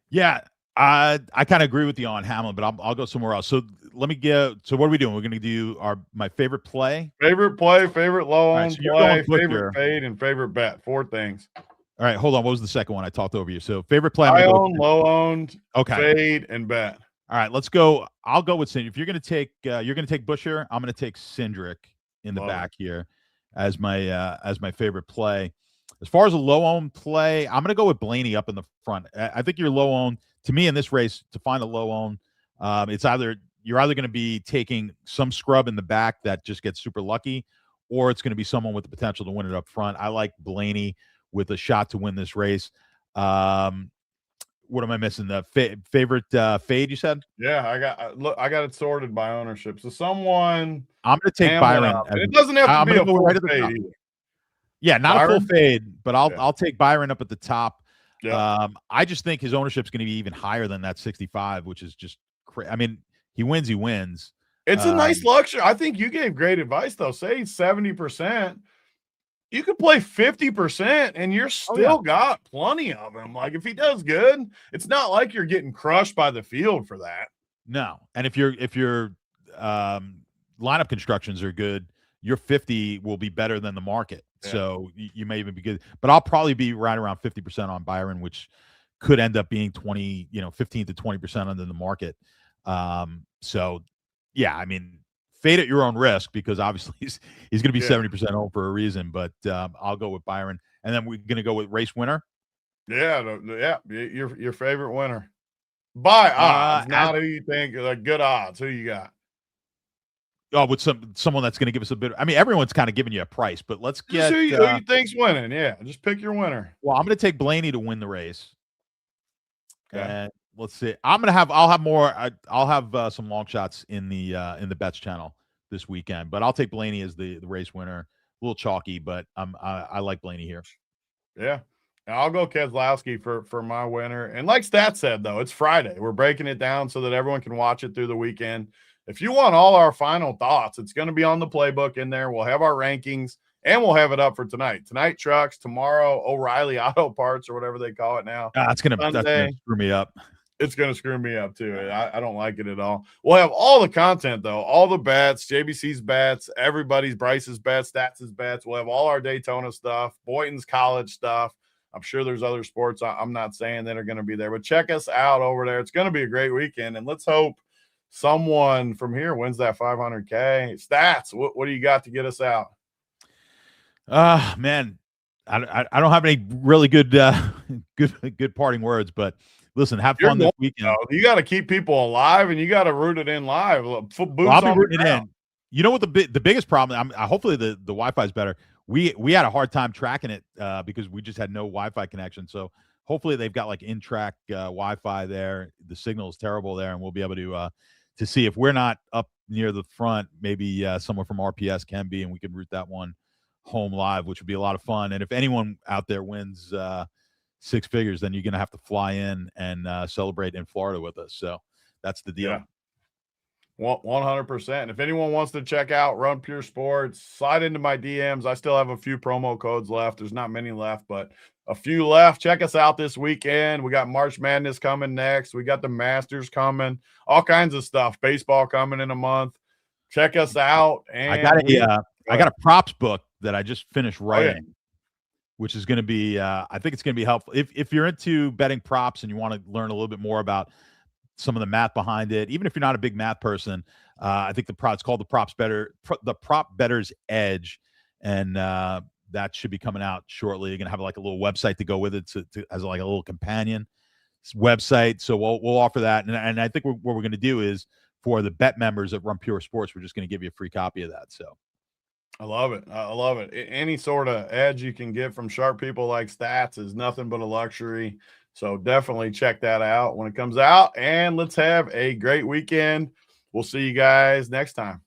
Yeah, I kind of agree with you on Hamlin, but I'll go somewhere else. So let me so what are we doing? We're going to do my favorite play. Favorite play, favorite low-owned play, favorite fade, and favorite bet. 4 things. All right, hold on. What was the second one? I talked over you. So favorite play. High-owned, low-owned, okay, fade, and bet. All right, let's go. I'll go with Cindric. If you're going to take Busher, I'm going to take Cindric in the back here as my favorite play. As far as a low-owned play, I'm going to go with Blaney up in the front. I think you're low-owned. To me, in this race, to find a low-owned, you're either going to be taking some scrub in the back that just gets super lucky, or it's going to be someone with the potential to win it up front. I like Blaney with a shot to win this race. What am I missing? The favorite fade, you said? Yeah, I got it sorted by ownership. So someone I'm going to take Byron. It doesn't have to be a full right fade either. Yeah, not Byron? a full fade, but I'll take Byron up at the top. Yeah. I just think his ownership is going to be even higher than that 65, which is just crazy. I mean, he wins. It's a nice luxury. I think you gave great advice, though. Say 70%. You could play 50% and you're still got plenty of him. Like if he does good, it's not like you're getting crushed by the field for that. No. And if your lineup constructions are good, your 50 will be better than the market. Yeah. So you may even be good, but I'll probably be right around 50% on Byron, which could end up being 15 to 20% under the market. So yeah, I mean, fade at your own risk because obviously he's going to be 70% home for a reason, but I'll go with Byron. And then we're going to go with race winner. Yeah. Your favorite winner by odds, not who you think like good odds. Who you got? Oh, with someone that's going to give us a bit. I mean, everyone's kind of giving you a price, but let's get who you think's winning. Yeah, just pick your winner. Well, I'm going to take Blaney to win the race. Okay. And let's see. I'll have more. I'll have some long shots in the bets channel this weekend, but I'll take Blaney as the race winner. A little chalky, but I like Blaney here. Yeah. And I'll go Keselowski for my winner. And like Stat said, though, it's Friday. We're breaking it down so that everyone can watch it through the weekend. If you want all our final thoughts, it's going to be on the playbook in there. We'll have our rankings, and we'll have it up for tonight. Tonight, trucks. Tomorrow, O'Reilly Auto Parts or whatever they call it now. That's gonna screw me up. It's going to screw me up, too. I don't like it at all. We'll have all the content, though, all the bets, JBC's bets, everybody's, Bryce's bets, Stats' bets. We'll have all our Daytona stuff, Boynton's college stuff. I'm sure there's other sports I'm not saying that are going to be there, but check us out over there. It's going to be a great weekend, and let's hope someone from here wins that 500K. Stats, what do you got to get us out? Man, I don't have any really good parting words, but listen, have fun this weekend. You got to keep people alive, and you got to root it in live. I'll be rooting it in. You know what the biggest problem? Hopefully the Wi-Fi is better. We had a hard time tracking it because we just had no Wi-Fi connection. So hopefully they've got like in-track Wi-Fi there. The signal is terrible there, and we'll be able to see if we're not up near the front. Maybe someone from RPS can be, and we can route that one home live, which would be a lot of fun. And if anyone out there wins 6 figures, then you're going to have to fly in and celebrate in Florida with us. So that's the deal. Yeah. 100%. If anyone wants to check out Run Pure Sports, slide into my DMs. I still have a few promo codes left. There's not many left, but a few left. Check us out this weekend. We got March Madness coming next. We got the Masters coming. All kinds of stuff. Baseball coming in a month. Check us out. And I got a props book that I just finished yeah. writing, which is going to be, I think it's going to be helpful. If you're into betting props and you want to learn a little bit more about some of the math behind it, even if you're not a big math person, I think it's called the Prop Better's Edge. And that should be coming out shortly. You're going to have like a little website to go with it as like a little companion website. So we'll offer that. And I think what we're going to do is for the bet members of Run Pure Sports, we're just going to give you a free copy of that. So I love it. I love it. Any sort of edge you can get from sharp people like Stats is nothing but a luxury. So definitely check that out when it comes out. And let's have a great weekend. We'll see you guys next time.